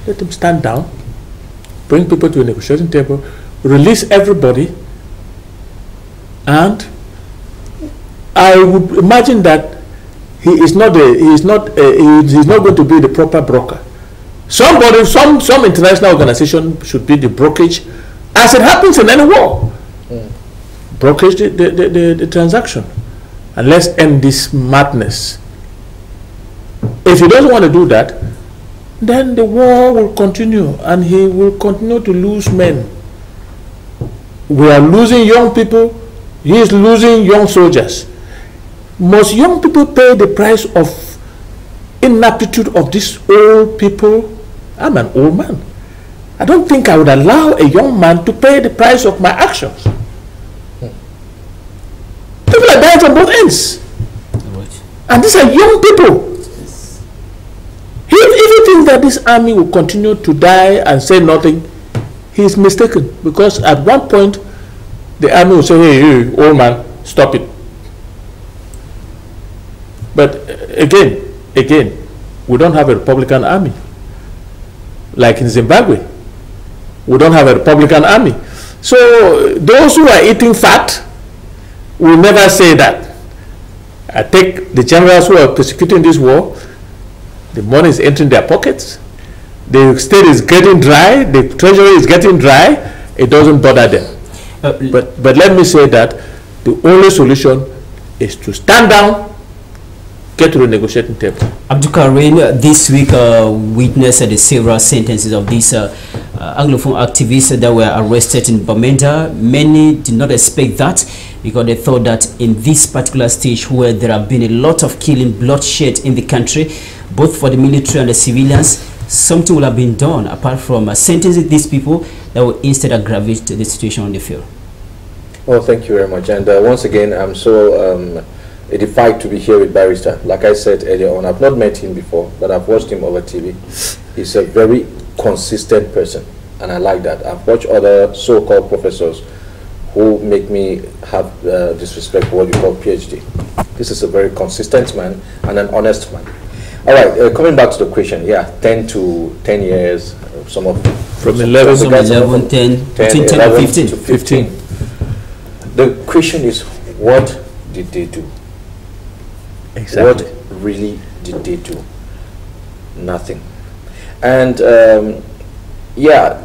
Let them stand down, bring people to a negotiating table, release everybody, and I would imagine that he's not going to be the proper broker. Somebody, some international organization should be the brokerage, as it happens in any war. Brokerage the transaction, and let's end this madness. If he doesn't want to do that, then the war will continue, and he will continue to lose men. We are losing young people. He is losing young soldiers. Must young people pay the price of inaptitude of these old people? I'm an old man. I don't think I would allow a young man to pay the price of my actions. People are dying from both ends. And these are young people. If you think that this army will continue to die and say nothing, he is mistaken. Because at one point, the army will say, hey, old man, stop it. But again, we don't have a Republican army. Like in Zimbabwe, we don't have a Republican army. So those who are eating fat will never say that. I take the generals who are persecuting this war, the money is entering their pockets, the state is getting dry, the treasury is getting dry, it doesn't bother them. But let me say that the only solution is to stand down, get to the negotiating table. Abdul Karim, this week witnessed the several sentences of these anglophone activists that were arrested in Bamenda. Many did not expect that, because they thought that in this particular stage where there have been a lot of killing, bloodshed in the country, both for the military and the civilians, something will have been done apart from sentencing these people that will instead aggravate the situation on the field. Well, thank you very much. And once again, I'm so edified to be here with Barrister. Like I said earlier on, I've not met him before, but I've watched him over TV. He's a very consistent person, and I like that. I've watched other so-called professors who make me have disrespect for what you call PhD. This is a very consistent man and an honest man. All right, coming back to the question, yeah, 10 to 10 years, some of from 11 to 11, 10, between 10 and 15. To 15. The question is, what did they do? Exactly. What really did they do? Nothing. And yeah,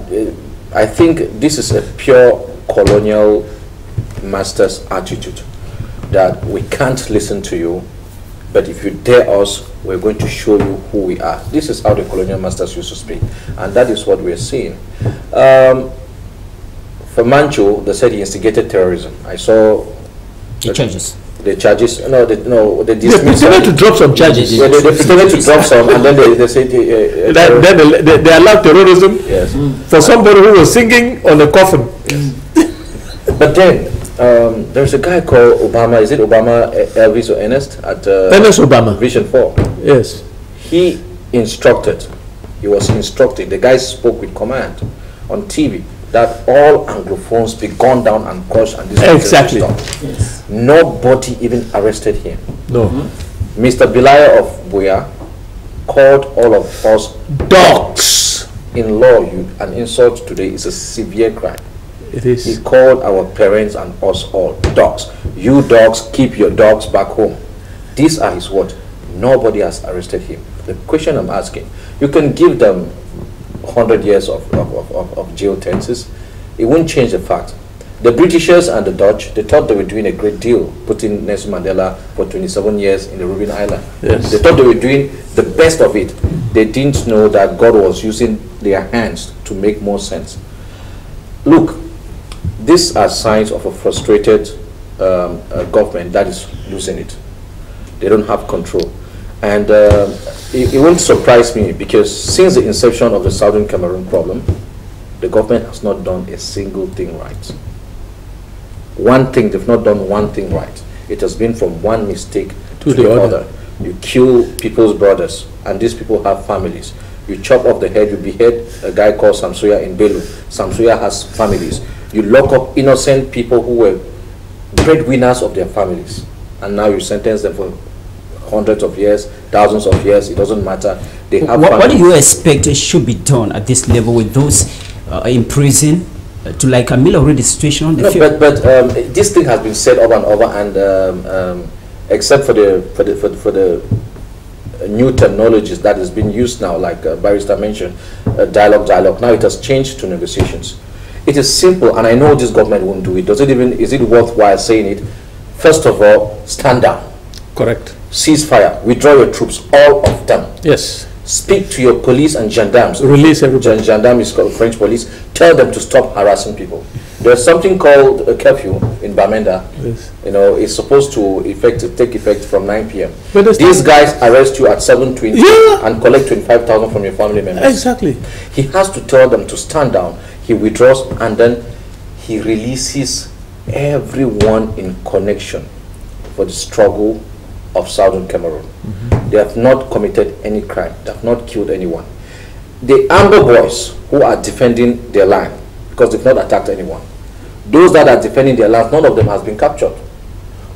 I think this is a pure colonial master's attitude, that we can't listen to you, but if you dare us, we're going to show you who we are. This is how the colonial masters used to speak, and that is what we're seeing. For Mancho, they said he instigated terrorism. I saw the charges. The charges, they dismissed. They pretended to drop some charges. Yeah, they pretended to drop some, and then they said they allowed terrorism. Yes. For somebody who was singing on a coffin. Yes. But then there's a guy called Obama. Is it Obama, Elvis or Ernest at Ernest Obama, Vision 4? Yes. He instructed. He was instructed. The guy spoke with command on TV that all Anglophones be gone down and crushed, and this exactly. Yes. Nobody even arrested him. No. Mr. Bilaya of Buya called all of us dogs. In law, an insult today is a severe crime. It is. He called our parents and us all dogs. You dogs, keep your dogs back home. These are his words. Nobody has arrested him. The question I'm asking, you can give them 100 years of jail sentences. It won't change the fact. The Britishers and the Dutch, they thought they were doing a great deal, putting Nelson Mandela for 27 years in the Robben Island. Yes. They thought they were doing the best of it. They didn't know that God was using their hands to make more sense. Look, these are signs of a frustrated government that is losing it. They don't have control. And it won't surprise me, because since the inception of the Southern Cameroon problem, the government has not done a single thing right. One thing, they've not done one thing right. It has been from one mistake to the other. You kill people's brothers, and these people have families. You chop off the head, you behead a guy called Samsuya in Belu. Samsuya has families. You lock up innocent people who were breadwinners of their families, and now you sentence them for hundreds of years, thousands of years. It doesn't matter. They have what do you expect should be done at this level with those in prison to like ameliorate the situation on the field? But this thing has been said over and over, and except for the new terminologies that is being used now, like Barrister mentioned, dialogue. Now it has changed to negotiations. It is simple, and I know this government won't do it. Is it worthwhile saying it? First of all, stand down. Correct. Ceasefire. Withdraw your troops, all of them. Yes. Speak to your police and gendarmes. Release everybody. Gendarme is called French police. Tell them to stop harassing people. There's something called a curfew in Bamenda. Yes. You know, it's supposed to take effect from 9 p.m. But these guys arrest you at 7:20 and collect 25,000 from your family members. Exactly. He has to tell them to stand down. He withdraws, and then he releases everyone in connection for the struggle of Southern Cameroon. They have not committed any crime. They have not killed anyone. The Amber boys who are defending their land, because they've not attacked anyone, those that are defending their land, none of them has been captured.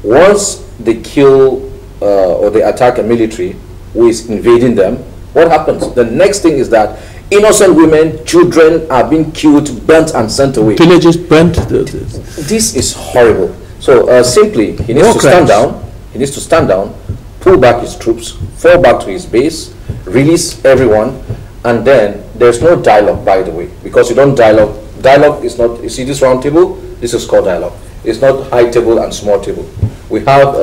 Once they kill or they attack a military who is invading them, what happens? The next thing is that innocent women, children are being killed, burnt, and sent away. Villages burnt. This is horrible. So simply, he needs to stand down. He needs to stand down, pull back his troops, fall back to his base, release everyone, and then there's no dialogue, by the way, because you don't dialogue. Dialogue is not, you see this round table, this is called dialogue. It's not high table and small table. We have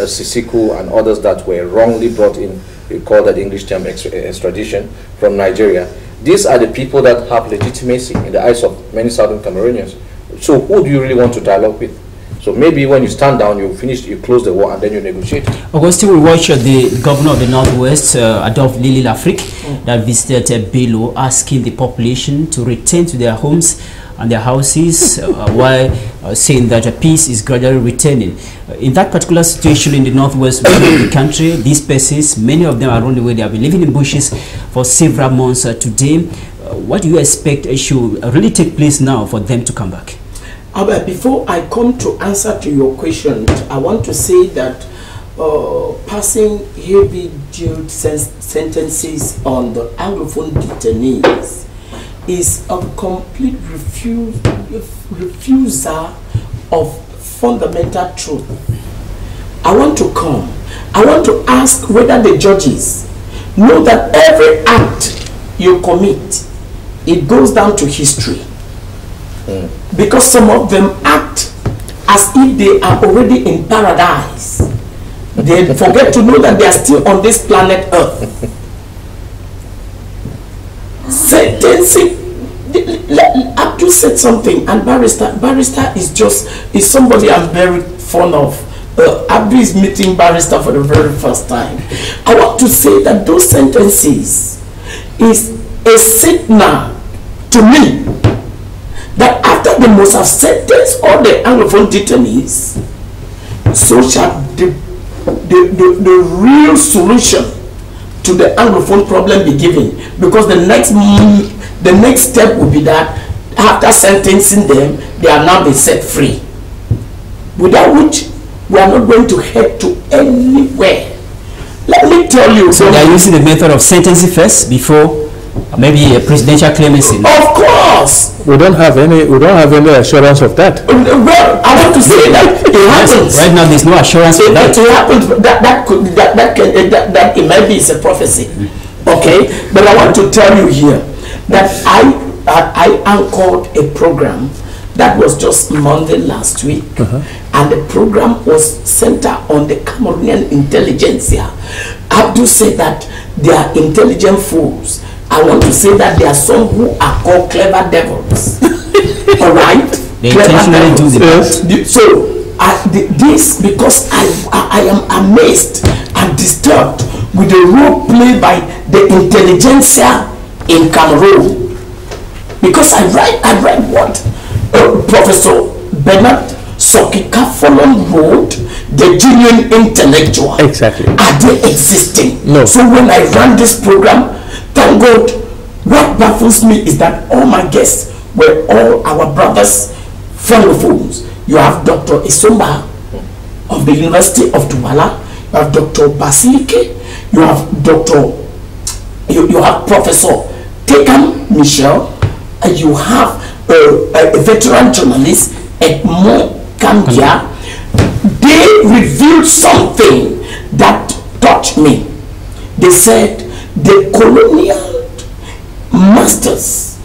Sisiku and others that were wrongly brought in, we call that English term extradition, from Nigeria. These are the people that have legitimacy in the eyes of many Southern Cameroonians. So who do you really want to dialogue with? So maybe when you stand down, you finish, you close the war, and then you negotiate. Augustine, we watched the governor of the Northwest, Adolphe Lili Lafrique, that visited Belo, asking the population to return to their homes and their houses, while saying that peace is gradually returning. In that particular situation in the Northwest of the country, these persons, many of them are on the way. They have been living in bushes for several months today. What do you expect should really take place now for them to come back? But before I come to answer to your question, I want to say that passing heavy jail sentences on the Anglophone detainees is a complete refusal of fundamental truth. I want to ask whether the judges know that every act you commit, it goes down to history. Because some of them act as if they are already in paradise. They forget to know that they are still on this planet Earth. Sentencing. Abdul said something, and Barrister is somebody I'm very fond of. Abdul is meeting Barrister for the very first time. I want to say that those sentences is a signal to me that after they must have sentenced all the Anglophone detainees, so shall the real solution to the Anglophone problem be given. Because the next step will be that after sentencing them, they are now be set free. Without which, we are not going to head to anywhere. Let me tell you. So they are using the method of sentencing first before maybe a presidential clemency. Of course. We don't have any assurance of that. Well, I want to say that it happens. Right now, there's no assurance of that. It happens. That it might be a prophecy. Okay, but I want to tell you here that I anchored a program that was just Monday last week, and the program was centered on the Cameroonian intelligentsia. Abdul said that they are intelligent fools. I want to say that there are some who are called clever devils. All right? They intentionally do the best. So I this because I am amazed and disturbed with the role played by the intelligentsia in Cameroon. Because I read what Professor Bernard Sokika-Folon wrote, the genuine intellectual. Exactly. Are they existing? No. So when I ran this program, thank God, what baffles me is that all my guests were all our brothers, francophones. You have Dr. Isomba of the University of Douala, you have Dr. Basilike, you have you have Professor Tekam Michel, and you have a veteran journalist, Edmond Kamgia. They revealed something that touched me. They said the colonial masters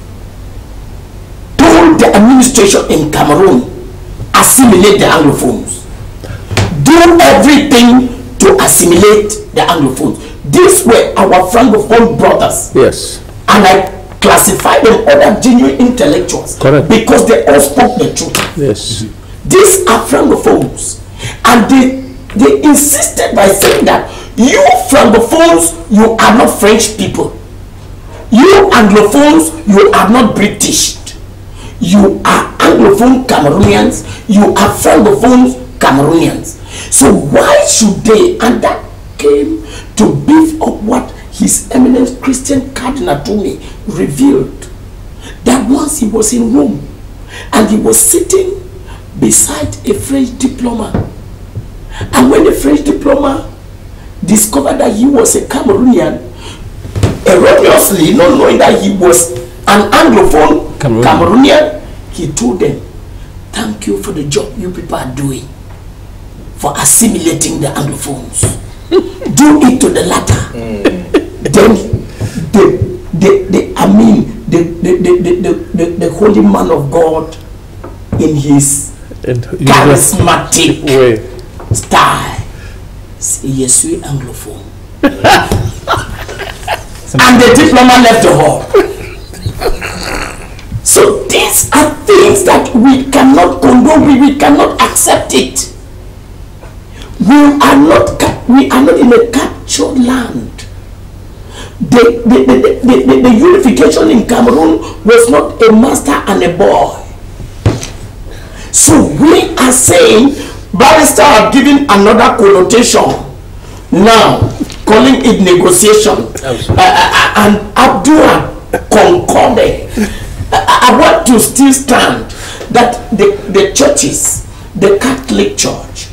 told the administration in Cameroon, assimilate the Anglophones. Do everything to assimilate the Anglophones. These were our Francophone brothers. Yes. And I classify them other genuine intellectuals. Correct. Because they all spoke the truth. Yes. These are Francophones. And they insisted by saying that you Francophones, you are not French people. You Anglophones, you are not British. You are Anglophone Cameroonians, you are Francophone Cameroonians. So why should they, and that came to beef up what His Eminence Christian Cardinal Toomey revealed, that once he was in Rome and he was sitting beside a French diplomat, and when the French diplomat discovered that he was a Cameroonian, erroneously not knowing that he was an Anglophone Cameroonian, he told them, thank you for the job you people are doing for assimilating the Anglophones. Do it to the latter. Then the holy man of God in his charismatic way style say, je suis anglophone. And the diplomat left the hall. So these are things that we cannot condone, we cannot accept it. We are not in a captured land. The unification in Cameroon was not a master and a boy. So we are saying, barrister have given another connotation now, calling it negotiation. And Abdul concorded. I want to still stand that the churches, the Catholic Church,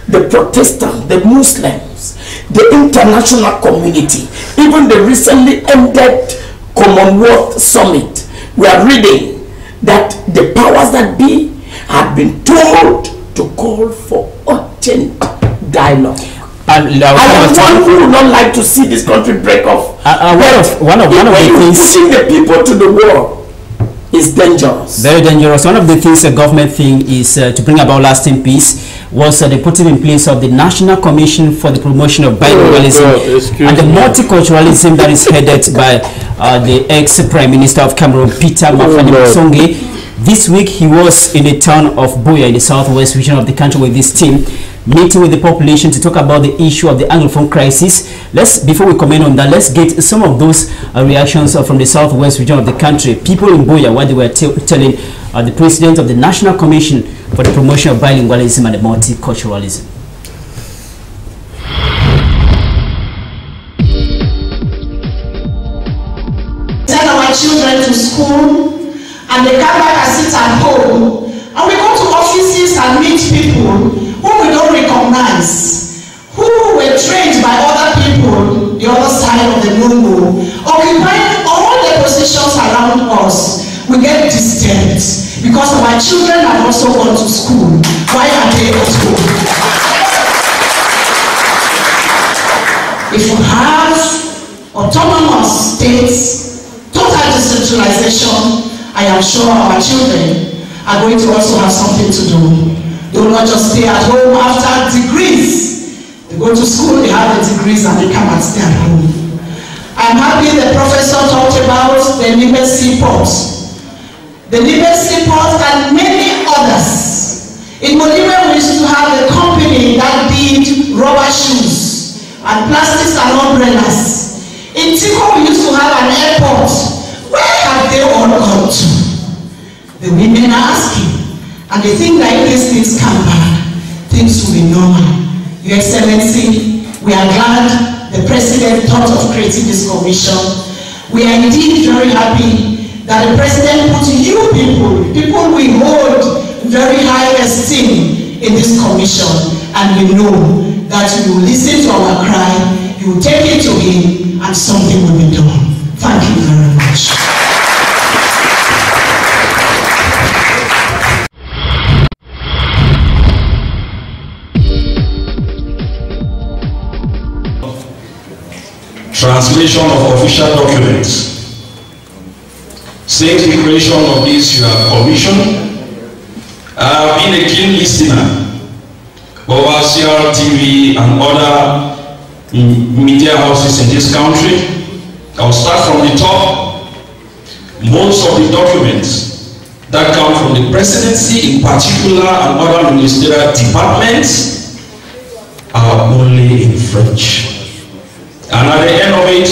the Protestant, the Muslims, the international community, even the recently ended Commonwealth Summit, we are reading that the powers that be have been told to call for urgent dialogue. I am one who would not like to see this country break off. One of the things, pushing the people to the war is dangerous. Very dangerous. One of the things the government think is to bring about lasting peace was the putting in place of the National Commission for the Promotion of Bilingualism and the Multiculturalism that is headed by the ex-Prime Minister of Cameroon, Peter Mafani-Mosonge. This week he was in the town of Buea in the southwest region of the country with this team, meeting with the population to talk about the issue of the Anglophone crisis. Before we comment on that, let's get some of those reactions from the southwest region of the country. People in Buea, what they were telling the president of the National Commission for the Promotion of Bilingualism and the Multiculturalism. Send our children to school and they come back and sit at home, and we go to offices and meet people whom we don't recognize, who were trained by other people, the other side of the moon, occupying all the positions around us. We get disturbed because our children have also gone to school. Why are they at home? If you have autonomous states, total decentralization, I am sure our children are going to also have something to do. They will not just stay at home after degrees. They go to school, they have the degrees, and they come and stay at home. I'm happy the professor talked about the Nibe Seaport. The Nibe Seaport and many others In Moliwe, we used to have a company that did rubber shoes and plastics and umbrellas. In Tiko, we used to have an airport. Where have they all gone to? The women are asking. And they think that if these things come back, things will be normal. Your Excellency, we are glad the President thought of creating this commission. We are indeed very happy that the President put you people we hold very high esteem in this commission, and we know that you will listen to our cry, you will take it to him, and something will be done. Thank you very much. Translation of official documents. Since the creation of this commission, I have been a keen listener over CRTV and other media houses in this country. I'll start from the top. Most of the documents that come from the presidency in particular and other ministerial departments are only in French. And at the end of it,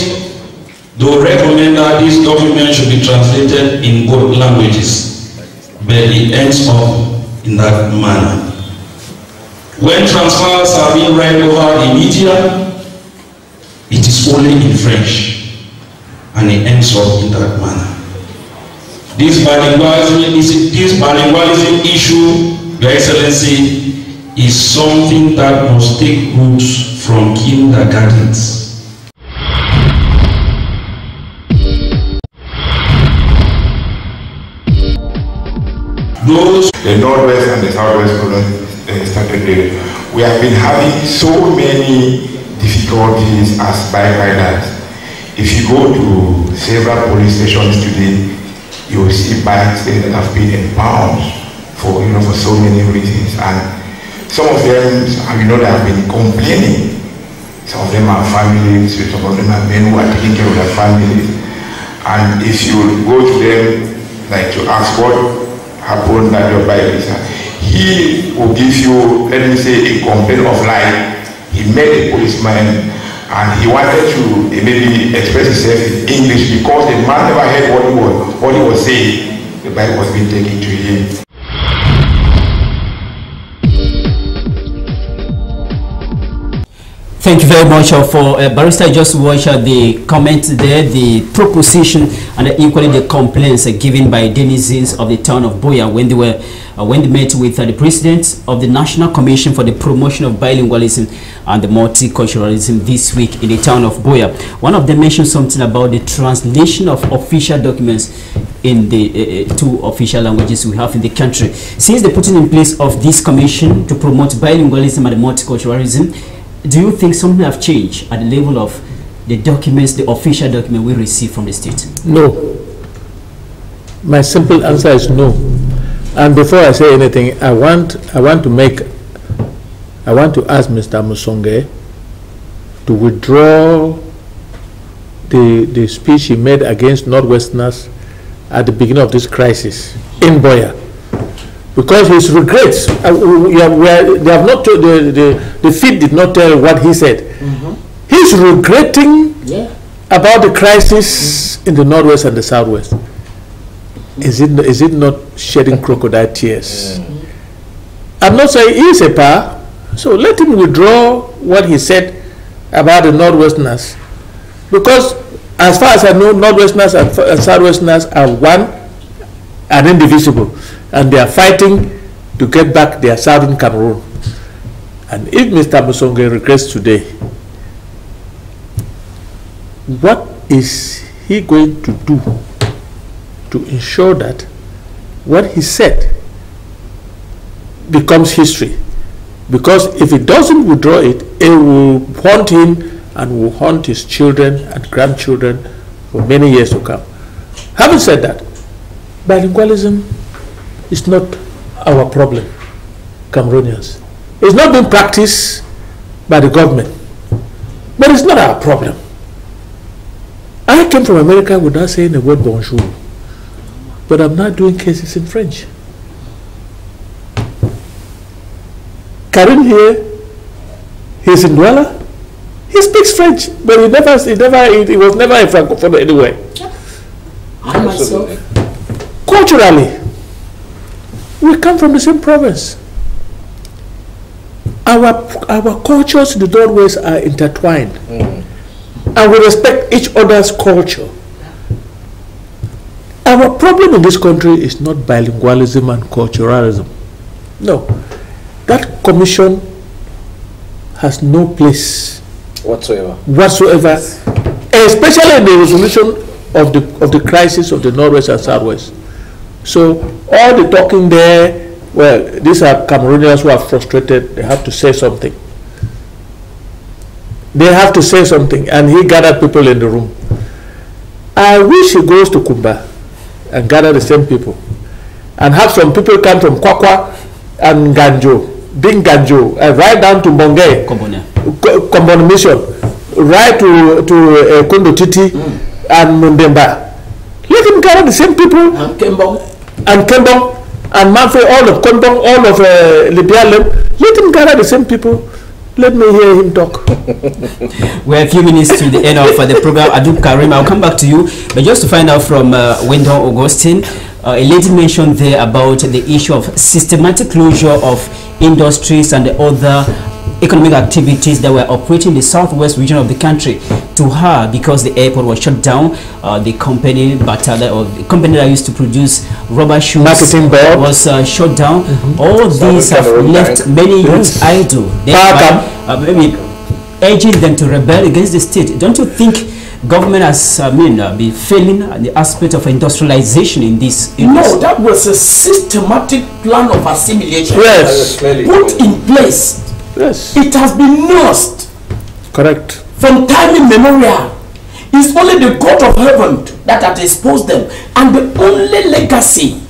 they will recommend that this document should be translated in both languages, but it ends up in that manner. When transfers are being read over the media, it is only in French, and it ends up in that manner. This bilingualism issue, Your Excellency, is something that must take roots from kindergartens. The Northwest and the Southwest started there. We have been having so many difficulties as bike riders. If you go to several police stations today, you will see bikes there that have been in pounds for so many reasons. And some of them, they have been complaining. Some of them are families, some of them are men who are taking care of their families. And if you go to them, like to ask what happened that your bike is, he will give you, let me say, a complaint of life. He met a policeman and he wanted to maybe express himself in English because the man never heard what he was saying. The bike was being taken to him. Thank you very much for Barrister. Just watch the comment there, the proposition and equally the complaints given by denizens of the town of Buea when they met with the president of the National Commission for the Promotion of Bilingualism and the Multiculturalism this week in the town of Buea. One of them mentioned something about the translation of official documents in the two official languages we have in the country. Since the putting in place of this commission to promote bilingualism and multiculturalism, do you think something have changed at the level of the documents, the official document we receive from the state? No. My simple answer is no. And before I say anything, I want to ask Mr. Musonge to withdraw the speech he made against Northwesterners at the beginning of this crisis in Buea. Because his regrets, they have not told, the feed did not tell what he said. He's regretting about the crisis in the Northwest and the Southwest. Is it not shedding crocodile tears? I'm not saying he's a power, so let him withdraw what he said about the Northwesterners. Because as far as I know, Northwesterners and Southwesterners are one and indivisible. And they are fighting to get back their southern Cameroon. And if Mr. Musonge regrets today, what is he going to do to ensure that what he said becomes history? Because if he doesn't withdraw it, it will haunt him and will haunt his children and grandchildren for many years to come. Having said that, bilingualism is not our problem, Cameroonians. It's not being practiced by the government, but it's not our problem. I came from America without saying the word bonjour, but I'm not doing cases in French. Karim here, he's in Douala. He speaks French, but he was never a francophone anywhere. I myself. Culturally, we come from the same province. Our cultures in the Northwest are intertwined, and we respect each other's culture. Our problem in this country is not bilingualism and culturalism. No, that commission has no place whatsoever, especially in the resolution of the crisis of the Northwest and Southwest. So all the talking there, well, these are Cameroonians who are frustrated. They have to say something. They have to say something, and he gathered people in the room. I wish he goes to Kumba and gather the same people, and have some people come from Kwakwa and Ganjo, Bing Ganjo, and right down to Bongay, Kombone Mission, right to Kondo Titi and Mundemba. Let him gather the same people, and Kembong, and Manfred, all of Kembong, all of Libialem. Let him gather the same people. Let me hear him talk. We're a few minutes to the end of the program. Adu Karim, I'll come back to you. But just to find out from Wendell Augustine, a lady mentioned there about the issue of systematic closure of industries and the other economic activities that were operating in the southwest region of the country. To her, because the airport was shut down, the company Batada, or the company that used to produce rubber shoes, was shut down. All these have left many youths idle. Maybe urging them to rebel against the state. Don't you think government has been failing at the aspect of industrialization in this industry? No, that was a systematic plan of assimilation. Yes. Put in place. Yes. It has been nursed. Correct. From time immemorial. It's only the God of heaven that had exposed them. And the only legacy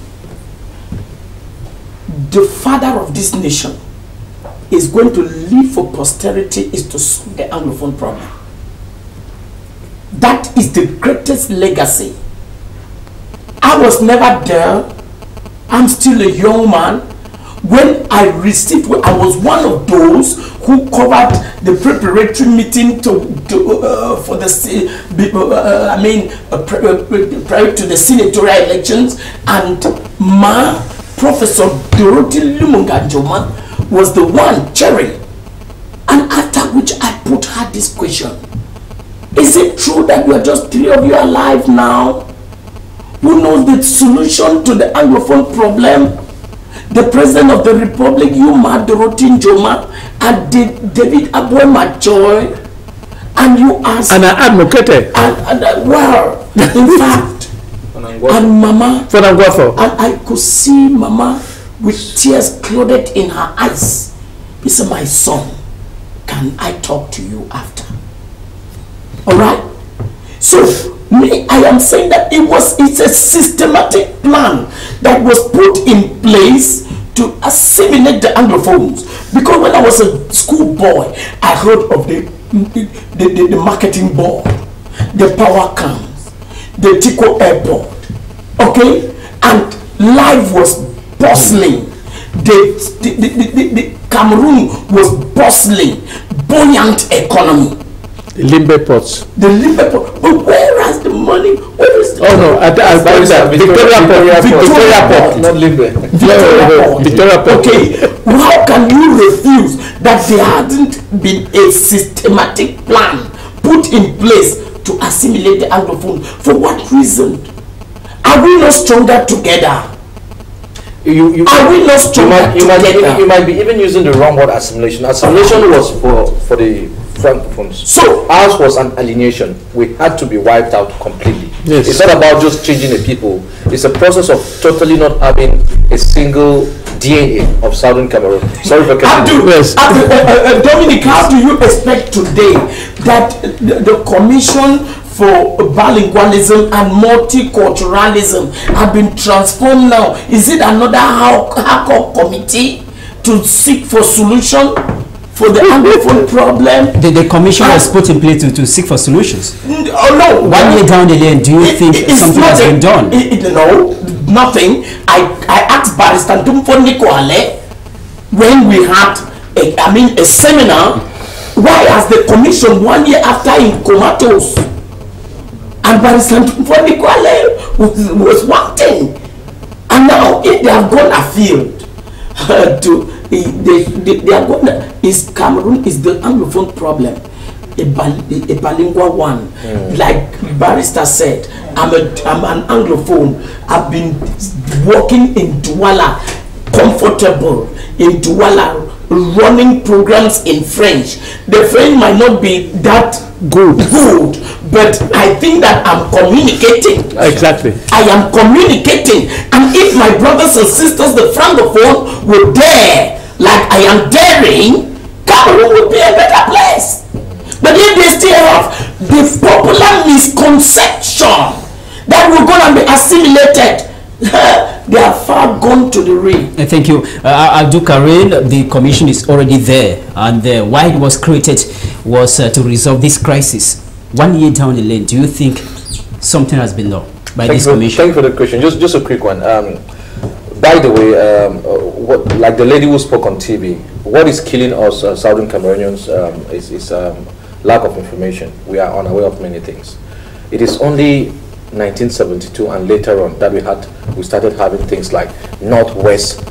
the father of this nation is going to leave for posterity is to solve the anglophone problem. That is the greatest legacy. I was never there. I'm still a young man. When I received, I was one of those who covered the preparatory meeting for the prior to the senatorial elections, and Professor Dorothy Lumunga Njoma was the one chairing. And after which I put her this question: is it true that you are just three of you alive now? Who knows the solution to the anglophone problem? The President of the Republic, Dorothy Njoma, and David Aboy-Majoy, and you asked... And I advocated. Well, in fact, and Mama... And I could see Mama with tears clothed in her eyes. He said, my son, can I talk to you after? Alright? So, I am saying that it's a systematic plan that was put in place to assimilate the anglophones. Because when I was a school boy, I heard of the marketing board, the power cams, the Tico airport, okay? And life was bustling. The Cameroon was bustling, buoyant economy. The Limbe ports. The Limbe ports. But where is the money? Where is the... Oh no, Victoria Port. Not Limbe. Victoria Port. Okay, how can you refuse that there hasn't been a systematic plan put in place to assimilate the anglophone? For what reason? Are we not stronger together? Are we not stronger together? You might be even using the wrong word, assimilation. Assimilation was for the francophones. So ours was an alienation. We had to be wiped out completely. Yes. It's not about just changing the people. It's a process of totally not having a single DNA of Southern Cameroon. Sorry for Dominic, how do you expect today that the Commission for bilingualism and multiculturalism have been transformed now? Is it another HACOP committee to seek for solution for the anglophone problem? The commission was put in place to seek for solutions. Oh no! 1 year down the lane, do you think something has been done? No, nothing. I asked Barrister Tumfo Nikoale when we had a seminar. Why has the commission 1 year after in comatose? And Barrister Kwale was wanting. And now if they have gone afield they are going is Cameroon is the anglophone problem, a bilingual one. Like Barrister said, I'm an anglophone. I've been working in Douala, comfortable in Douala, running programs in French. The French might not be that good, but I think that I'm communicating. Exactly. I am communicating, and if my brothers and sisters, the francophone, were there, like I am daring, Cameroon would be a better place. But if they still have the popular misconception that we're going to be assimilated, they are far gone to the real. Thank you. Abdul Karim, the commission is already there, and why it was created was to resolve this crisis. 1 year down the lane, do you think something has been done by this commission? Thank you for the question. Just a quick one. By the way, like the lady who spoke on TV, what is killing us Southern Cameroonians is lack of information. We are unaware of many things. It is only 1972 and later on that we started having things like Northwest,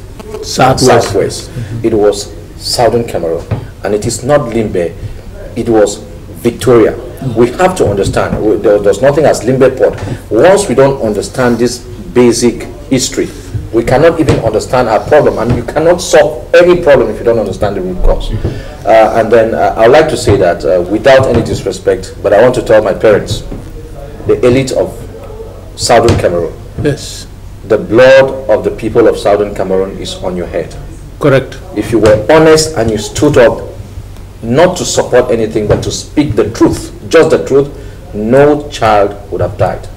Southwest. It was Southern Cameroon, and it is not Limbe, it was Victoria. We have to understand, there's nothing as Limbe Port. Once we don't understand this basic history, we cannot even understand our problem, and you cannot solve any problem if you don't understand the root cause. And then I would like to say that without any disrespect, but I want to tell my parents, the elite of Southern Cameroon, yes, the blood of the people of Southern Cameroon is on your head. Correct. If you were honest and you stood up not to support anything but to speak the truth, just the truth, no child would have died.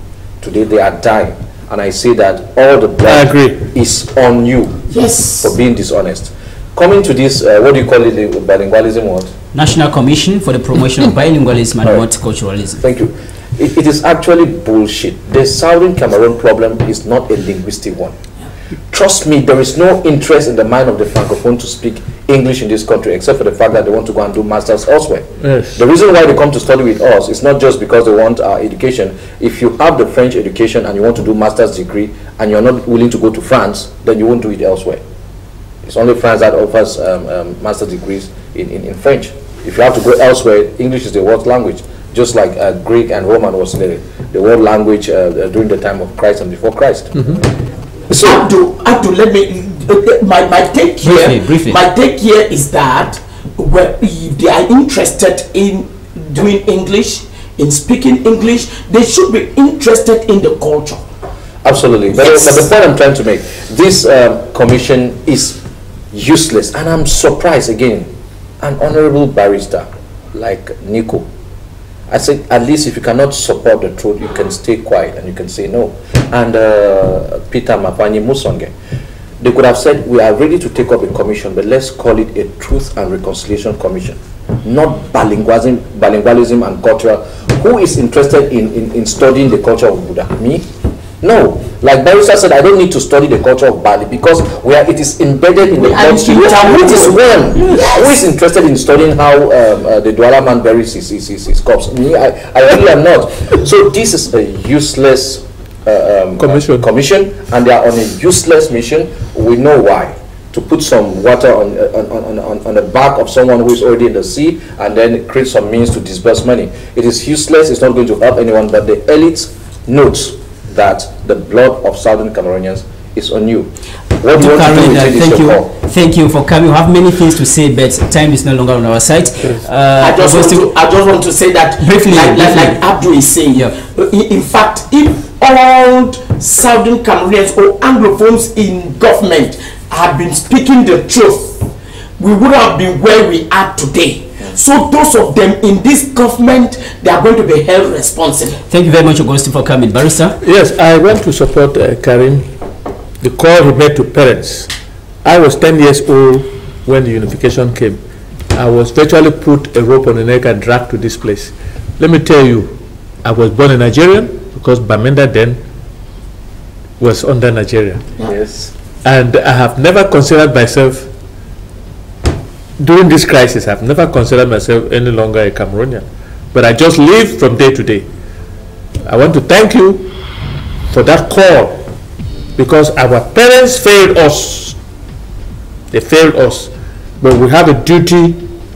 Today they are dying, and I say that all the blood is on you, yes, for being dishonest. Coming to this, what do you call it, the bilingualism what? National Commission for the Promotion of Bilingualism and Multiculturalism. Thank you. It is actually bullshit. The Southern Cameroon problem is not a linguistic one. Trust me, there is no interest in the mind of the Francophone to speak English in this country, except for the fact that they want to go and do masters elsewhere. Yes. The reason why they come to study with us is not just because they want our education. If you have the French education and you want to do master's degree and you're not willing to go to France, then you won't do it elsewhere. It's only France that offers master's degrees in French. If you have to go elsewhere, English is the world language. Just like Greek and Roman was the world language during the time of Christ and before Christ. So Abdul, let me my take here. Briefly. My take here is that if they are interested in doing English, in speaking English, they should be interested in the culture. Absolutely. But, yes. But the point I'm trying to make, this commission is useless, and I'm surprised again. An honorable barrister like Nico, I said, at least if you cannot support the truth, you can stay quiet and you can say no. And Peter Mapani Musonge, they could have said, we are ready to take up a commission, but let's call it a Truth and Reconciliation Commission, not bilingualism and culture. Who is interested in studying the culture of Buddha? Me? No. Like Barrister said, I don't need to study the culture of Bali because it is embedded in the culture. It is well. Yes. Who is interested in studying how the Douala man buries his corpse? Me, I really am not. So this is a useless commission, and they are on a useless mission. We know why. To put some water on the back of someone who is already in the sea and then create some means to disburse money. It is useless. It's not going to help anyone, but the elite notes that the blood of Southern Cameroonians is on you. What do you want to do? Thank you for coming. We have many things to say, but time is no longer on our side. I just want to say that briefly, like Abdul is saying. Yeah. In fact, if all Southern Cameroonians or Anglophones in government had been speaking the truth, we would have been where we are today. So those of them in this government, they are going to be held responsible. Thank you very much, Augusto, for coming. Barrister? Yes, I want to support Karim, the call he made to parents. I was 10 years old when the unification came. I was virtually put a rope on the neck and dragged to this place. Let me tell you, I was born in Nigeria because Bamenda then was under Nigeria. Yes. And I have never considered myself during this crisis, I've never considered myself any longer a Cameroonian, but I just live from day to day. I want to thank you for that call, because our parents failed us. They failed us, but we have a duty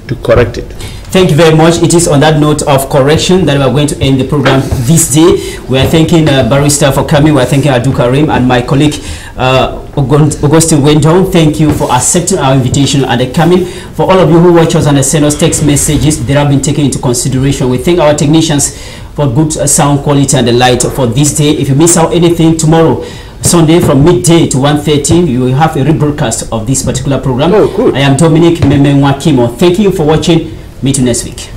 to correct it. Thank you very much. It is on that note of correction that we are going to end the program this day. We are thanking Barrister for coming. We are thanking Adu Karim and my colleague Augustine Wendon. Thank you for accepting our invitation and coming. For all of you who watch us and send us text messages, they have been taken into consideration. We thank our technicians for good sound quality and the light for this day. If you miss out anything tomorrow, Sunday from midday to 1:30, you will have a rebroadcast of this particular program. Oh, good. I am Dominic Memengwa Kimo. Thank you for watching. Meet you next week.